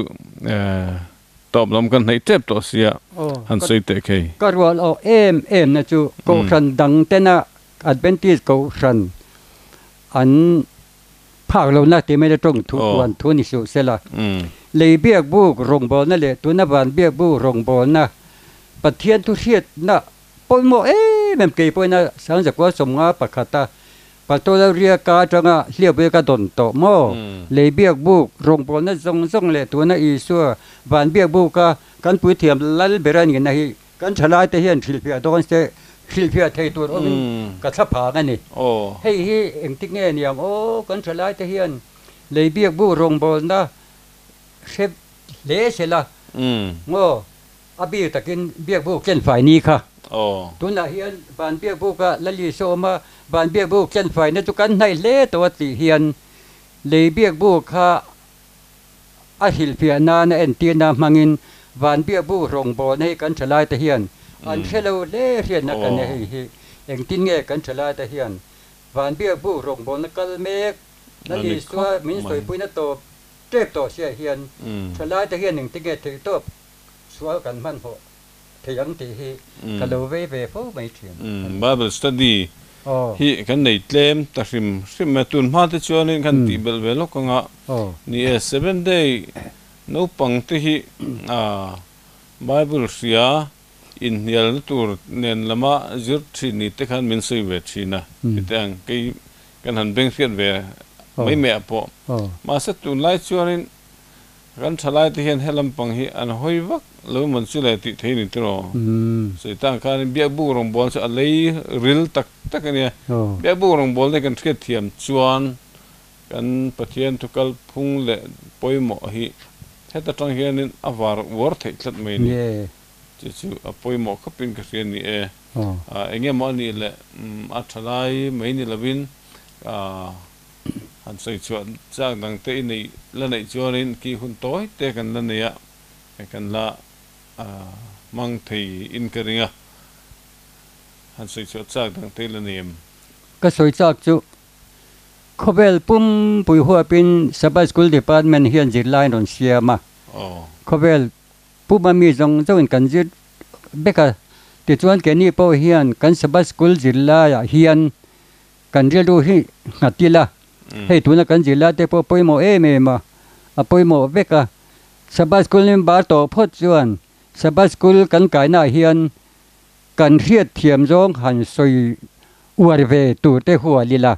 ตอบลำกันให้เจ็บตัวเสียหันใส่เตะใคร
ก็ว่าเราเอ็มนะจูก็ขันดังเตนะอัดเป็นที่ก็ขันอันภาคเราหน้าที่ไม่ได้ตรงทุกวันทุกนิสุเสละเลยเบียกบูกรงบอลนั่นแหละตัวนับวันเบียกบูรงบอลนะปะเทียนทุเรียนนะปนโมแม่เกี่ยปนนะสังจากว่าสมงาปะคาตาปะตัวเราเรียกาจังอ่ะเรียบเบียกาดนโตโมเลยเบียกบูกรงบอลนั่นทรงเลยตัวนั้นอีสัววันเบียกบูกกันปุยเทียมลัลเบรันกันนะกันฉลาดแต่เห็นศิลปินโดนเสศิลปินไทยตัวนั้นกัดสะพากันนี่ให้เอ็งติ๊กเนี่ยเนี่ยกันฉลาดแต่เห็นเลยเบียกบูรงบอลนะเชฟเละเสละอาบีตะกินเบียกบูเช่นฝ่ายนี้ค่ะตัวน่ะเฮียนบานเบียกบูก็ละลีโซมาบานเบียกบูเช่นฝ่ายนั้นตุกันในเละตัวติเฮียนเลยเบียกบูค่ะอาหิลเพียนานะเอ็นตีนามังินบานเบียกบูรงบอลให้กันฉลาดแต่เฮียนอันเชลเล่เฮียนนักกันให้เอ็งตินเงกันฉลาดแต่เฮียนบานเบียกบูรงบอลนักกัลเมกละลีสัวมินสวยปุยนัตโตเจ็บตัวเสียเฮียนฉลาดแต่เฮียนหนึ่งติเกตถือตัวสัวกันมันพอเถียงที่กะโลเวเวพอไม่เถียง
Bible study ฮีกันในเล่มตัดสิมมาตุนมาที่ชวนนี่กันตีเบลเวลก็งะนี่7 day นูปังที่Bible เสียอินเดียนตัวเน้นละมาจุดที่นี่ที่ขันมินซีเวชีนะที่แต่งกันหันเบ่งเสียเวไม่เมียพอมาสักตุนไล่ชวนนี่กันทลายที่เห็นให้ลำปังฮีอันหอยวักแล้วมันสุดเลยที่เห็นตัวสุดท้ายการเบียบูรงบอลจะอะไรริลตักเนี่ยเบียบูรงบอลได้กันเทียมชวนกันปะเทียนทุกข์พุ่งเละปอยหมอฮีให้ตัดทางเฮียนินอวาร์วอร์ที่สัตไม่นี่จู่ปอยหมอเขาเป็นกระเทียนนี่เงี้ยมันนี่แหละอัตลายไม่นี่ละวินหันใส่ชวนจากดังเตยในละในชวนนี้กี่หุ่นโต้เตกันละเนี่ยกันละมังที่อินกระเรียหันใส่ชวนจากดังเตยละเนี่ย
ก็สวยจากจุขบเวลปุ่มปุยหัวเป็นสบายสกูลดีพาร์ตเมนต์เฮียนจิตไลน์นนเชียมาขบเวลปุ่มมันมีจงเจ้าอินกันจิตเบกะติดชวนแกนี่พอเฮียนกันสบายสกูลจิตไลน์เฮียนกันเรียนรู้ที่หัดทีละให้ทุนกันจิลาเตปปอยโมเอเมมาปอยโมเวกะสบายสกุลนิมบาร์โตพอดจวนสบายสกุลกันไก่หน้าเฮียนกันเรียดเทียมร้องหันสวยอวดเวตูเตหัวลีลา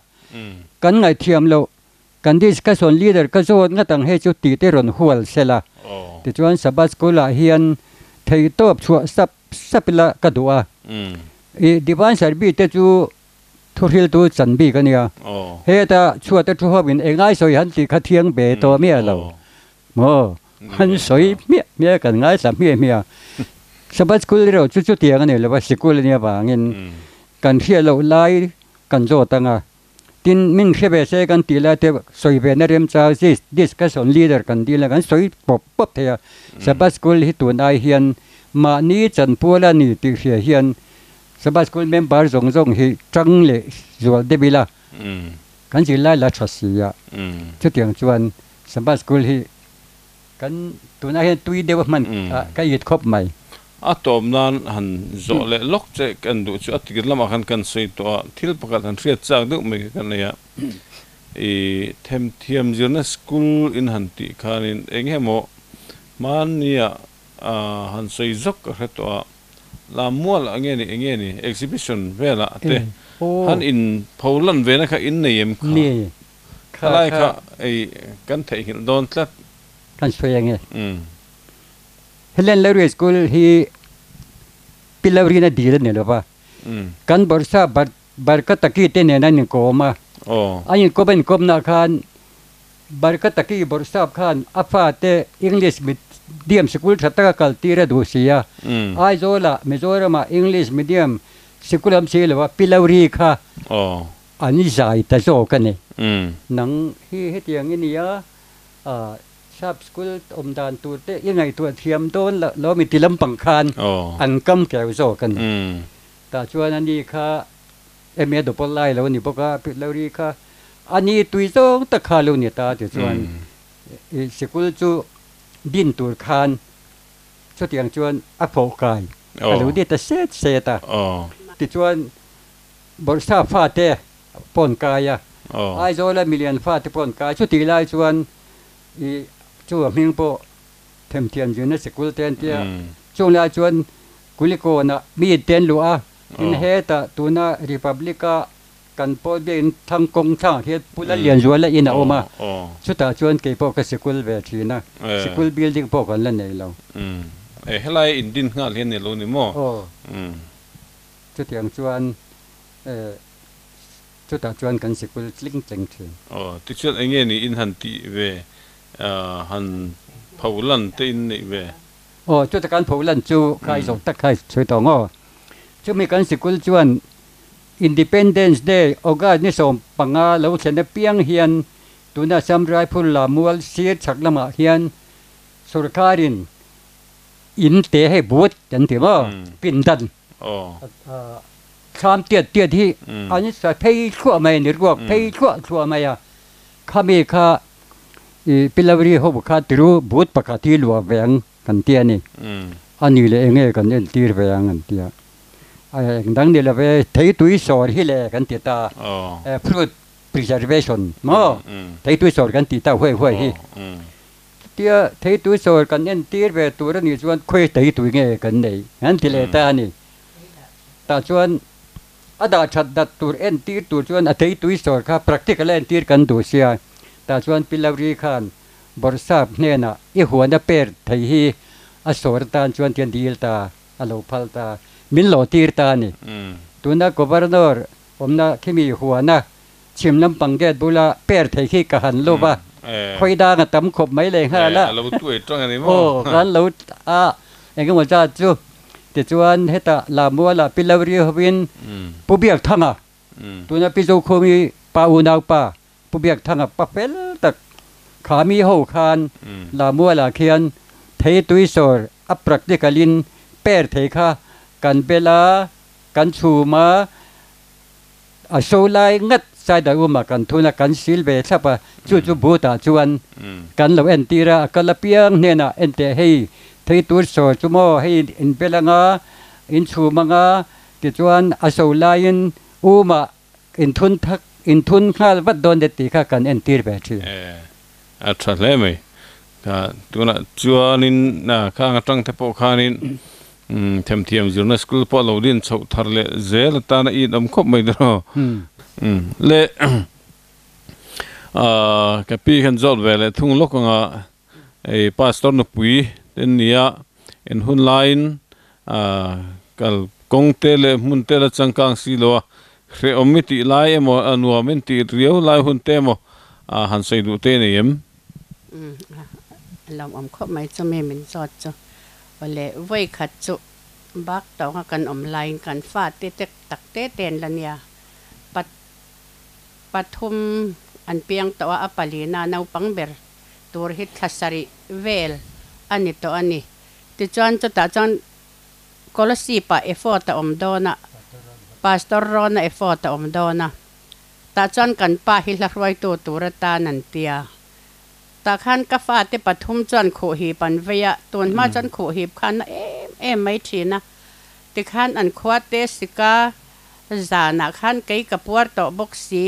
กันไงเทียมโลกันดิสกัสอนลีเดอร์ก็โจดงัดตั้งให้จุดตีเตรอนหัวเสละแต่จวนสบายสกุลเฮียนไทยตบชัวซับละกระดัวดิบันสารบีเตจูทุเรียนตัวจันบีกันเนี่ยเฮต้าชัวแต่ชัวบินเองไอ้สอยหันตีขัดเทียงเบตัวเมียเราโม หันสวยเมียกันง่ายสัมเมียสบัดสกุลเราจุดเตียงกันเนี่ยเลยว่าสกุลเนี่ยบางเงินกันเที่ยวเราไล่กันโจตังอ่ะทินมินเชื่อไปเสกันตีละเทสวยเป็นเรื่องจ้าดิสคัสซอนลีดเดอร์กันตีละกันสวยป๊บเทียสบัดสกุลที่ตัวนายเฮียนมานี้จันพัวละนี่ติเสียเฮียนสบัดสกุลเมมเบอร์ส่งที่จังเลยจวดเดบิละกันจิไล่ละชัดเสียจุดเตียงจวนสบัดสกุลที่กันตัวนายเฮียนตุยเดียวมันก็ยึดครบใหม่
อะตอมนั้นหันโจเลล็อกเจกันดูจุดที่กำลังมากันใส่ตัวที่เราประกาศหันเรียกจากดูไม่กันเนี่ยเทียมจูเนสคูลอินหันติคานินเองเหมอมันเนี่ยหันใส่จกก็ตัวลามัวละเงี้ยนี่ exhibition เวล่ะแต่หันอินโพลันเวนะคะอินเนียมค่ะอะไรค่ะกันเทียนโดนทลัด
กันสวยยังไงเฮเลนเลรีสกูลที่พิลาวรีน่ะดีเลยเนี่ยหรอปะกันบริษัทบาร์กัตตะกี้เต้นเนี่ยนั่นก็มาอันนี้ก็เป็นกรมนาคารบาร์กัตตะกี้บริษัทคานอัฟฟาเตอังกฤษมิเดียมสกูลชัตตะกัลตีระดูเสียไอโซล่ามิโซรามาอังกฤษมิเดียมสกูลอัมเสียเลยว่าพิลาวรีค่ะอันนี้ใจแต่โซกันเนี่ยนังที่เตียงนี่ชอบสกุลอมดานตัวเตยังไงตัวเทียมโดนแล้วมีติลำปังคานอันกำแก้วโซกันแต่ชวนอันนี้ค่ะเมียดูปลายแล้วนี่บอกว่าพิลารีค่ะอันนี้ตุยโซตะคาลูนี่ตาจะชวนสกุลจูดินตัวคานชุดอย่างชวนอักโผกายแล้วดิแต่เศษตาที่ชวนบริษัทฟาเตปนกายไอโซละมิเลียนฟาเตปนกายชุดที่ไล่ชวนช่วงมิงโปเทมเทียมอยู่ในสกุลเตียนเตียช่วงแรกชวนกุลิโกนะมีเตียนลัวอินเฮตตัวน่าริพับลิกากันพอเบียนทั้งกงทั้งเฮตผู้ละเลียนจวนละอินเอามาสุดท้ายชวนเกี่ยวกับสกุลเวทีนะสกุลบิลดิ้งพอกันเล่นในเรา
เฮลัยอินดินงานเรียนในโลนิโม
สุดท้ายชวนสุดท้ายชวนกันสกุลลิงจังที
ที่ชวนเงี้ยนี่อินหันติเวหันเผาลันเต้นนี่เว
จุดการเผาลันจูใครส่งตักใครช่วยต่องจะมีการสกุลชวน Independence Day โอกาสนี้ส่งปังอาแล้วเสนเปียงเฮียนตัวน่าสำรายพูดละมัวเสียชักละมาเฮียนสุรคารินอินเตให้บูดจันทีว่าปินดันชามเตียที่อันนี้จะเพย์ชั่วไม่หรือว่าเพย์ชั่วไม่ข้ามีข้าพิลาวรีเขาบอกข้าตรู้บูดปกติลัวแหวงกันเตียนี่อันนี้เลยเองกันเนี่ยตีแหวงกันเตียดังนี้เลยไปไทยตุยสอนที่เลยกันตีตาfruit preservation มั้งไทยตุยสอนกันตีตาห้วยที่เตียไทยตุยสอนกันเนี่ยตีไปตัวนี้ชวนคุยไทยตุยเงี้ยกันเลยงั้นที่เลยตานี่ตาชวนอาดาชัดดัดตัวเอ็นตีตัวชวนไทยตุยสอนค่ะ practical เอ็นตีกันดูเสียแต่ชวนพิลาวรีขันบริษัทเนี่ยนะหัวน่ะเปิดไทยอสวรตานชวนเทียนดีลตาอโลพัลตามิลโลตีร์ตานี่ตัวน่ะกบฏนอร์ผมน่ะที่มีหัวน่ะชิมน้ำปังแกดบุลาเปิดไทยกันหันโลบะคอยด่ากันตำขบไม่เลยฮะละ
เราตัวตรงนี้มั้
งกันเราเองก็มาจ้าจูแต่ชวนเฮตาลามัวลาพิลาวรีฮวินผู้เบียกทั้งตัวน่ะพิโซโคมีปาอูนาวปาผู้เบียกทั้งปะเฟลตักขามีหูคานลามัวลาเคียนไทยตุยสอร์อัปรักดิกาลินเปิดไทยค่ะกันเบลากันชูมาโซไลงัดใส่ดาวมากันทุนกันซิลเบสับจู่บูตาจวนกันเราเอ็นตีระกันละเปียงเนี่ยนะเอ็นเตให้ไทยตุยสอร์จุโมให้อินเบลางาอินชูมังาติจวนโซไลน์มาอินทุนข้าวัดโดนเดติค่ะกันเอ็นตีร์แบบนี้
อัศจรรย์ไหมตัวน่ะจวนนินน่ะข้างตั้งเทปโอขานินเทียมจูนสกุลพอเราดินชาวทะเลเจลตานะอีดมคบไม่ได้เล่กับพี่ขันจอดเวลทุ่งลูกงาไอ้พาสตอร์นปุยเดนนี้เอ็นหุ่นไลน์กัลกงเตเลมุนเตลจังกังสิโลเรอมิติไลน์มอนัวมิติเรียวไลน์หุ่นเตมหันใส่ดูเตนี่ยม
เราคบไม่จะไม่เหม็นจอดจ้ะวันเล่ไว้ขัดจุบักต่อกันไลน์กันฟาดเตะตักเตะเต้นละเนี่ยปฐุมอันเปียงตัวอปาลีนานาปังเบอร์ตัวฮิตทัศริเวลอันนี้ตัวอันนี้ที่จวนจะตาจวนกอลสีปะเอฟอร์ตอมโดนะปาสตอร์รอนะเอฟอร์ตอมโดนะตาจวนกันป้าฮิลารวยตัวรตานันเตียตาขันกาฟาที่ปฐุมจวนโขหีปันเวียตัวมาจวนโขหีขันไม่ทีนะที่ขันอันควาเตสิกาจานาขันไกกับปวดต่อบกสี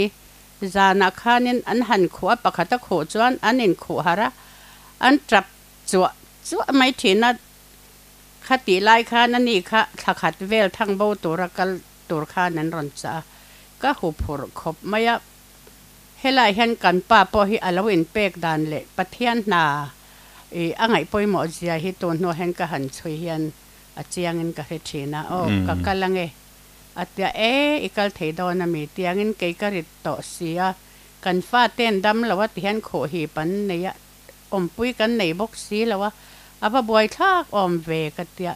จานาขันินอันหันขวาปะขัดโขจวนอันนินขวาระอันจับจัวไม่ทีนะคติไล่ข้านั่นนี่ค่ะถ้าขัดเวลทั้งเบาตัวรักตัวข้านั้นรอนจ้าก็หูผุรขบไม่ยะเฮลัยเห็นกันป้าพอฮิอาลวินเปกดานเละปะเทียนนาอ่างไงปอยหมอเจียฮิตัวโนเห็นก็หันช่วยเฮียนอาเจียงเงินก็เฮชีนะโอ้ก็กำลังอาเตียอีกลเทดอนามีเตียงเงินเกยกริตต่อเสียกันฟ้าเต้นดำแล้วว่าเทียนโขหีปันในยะปุ้ยกันในบกสีแล้วว่าอาบวยทากเวกเตีย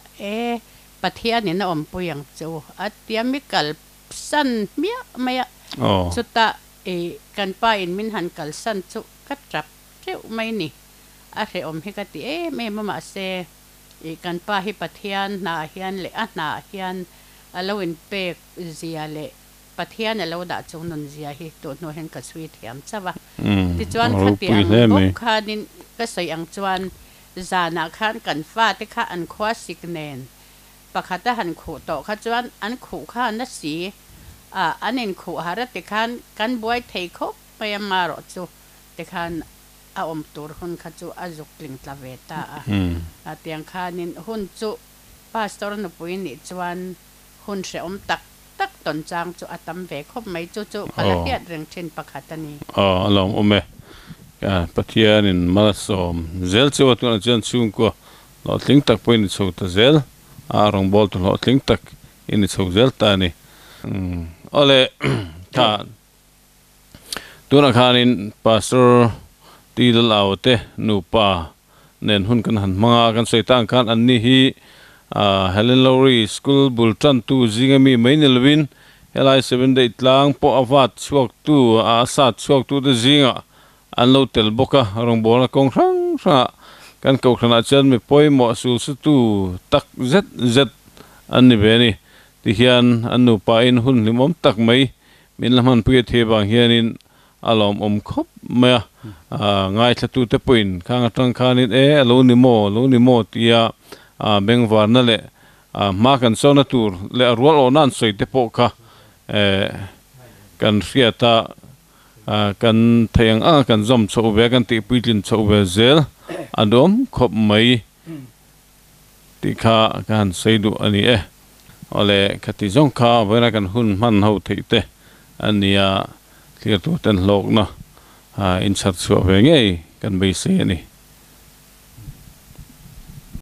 ปะเทียนนี่นะปุยอย่างจูอาเตียมิกัลสันเมียไม่สุดตากันป้าอินมินหันกัลสันจุกัดจับเจ้าไม่นี่อะไรฮิกติไม่มาเซกันป้าฮิปะเทียนนาเฮียนเละนาเฮียนเราอินเปกเสียเละปะเทียนเราด่าจงนนเสียฮิตัวโนเห็นกับสวีทเทียมใช่ปะที่จวนขัดเตียงบุกขาดินก็ใส่อังจวนจานาขันกันฟ้าที่ข้าอันควาสิกเนนปะขัดหันขู่ต่อข้าจวนอันขู่ข้านัดสีอันนี้ขู่หารัติขันกันบวยเทคบไปมาหรอจูติขันตัวหุ่นข้าจูอาจุกลิงตะเวตาเตียงข้านินหุ่นจูพาสตอร์นปุยนิจวนหุ่นเสียตักตนจางจูอัตมเวคบไม่จูก็ละเอียดเรื่องเช่นปะขัดนี้
ลองเมปะเทียนินมาสอมเซลชัวตัวนั้นจังก็หลอดลิงตักปุยนิชตเซลรองบอลตัวหลอดลิงตักอินิชเซลตานี่เลยถ้าตัวนักข่าวนินพาสตอร์ตีดลาวเตนูป่าเน้นหุ่นกันหันมากันใส่ตั้งกันอันนี้ฮีเฮเลนลอรีสคูลบุลตันตูจิงมีไม่เนลวินเฮลัยเซเว่นเดย์ลางปออวัดช่วงตูสัตช่วงตูเดจิงอันโลเทลบกะรองบอลกองครั้งกันเก่าขนาดเช่นไม่ปล่อยหมอสูสตูตักเจ็ดอันนี้เบนี่ที่เฮียนอันนูป่าอินหุ่นลิมอมตักไม่มินละมันเพื่อเทบางเฮียนินอารมณ์คบเมื่อง่ายจะตูเตปุ่นข้างตั้งข้านินลูนิโมที่เบงวาร์นั่นแหละมากันโซนตูร์และรัวโลนันสวยเตปกะกันเสียตากันเทียงกันจอมโซเวกันตีปุยลินโซเวเซลอดมคบไม่ที่ข้ากันใส่ดูอันนี้อะไรคติจงข้าเวลากันหุ่นมันเฮาเทเตอันนี้เรียกตัวเต็นโลกเนาะอินสัตว์สวยไงกันไปเสียนี่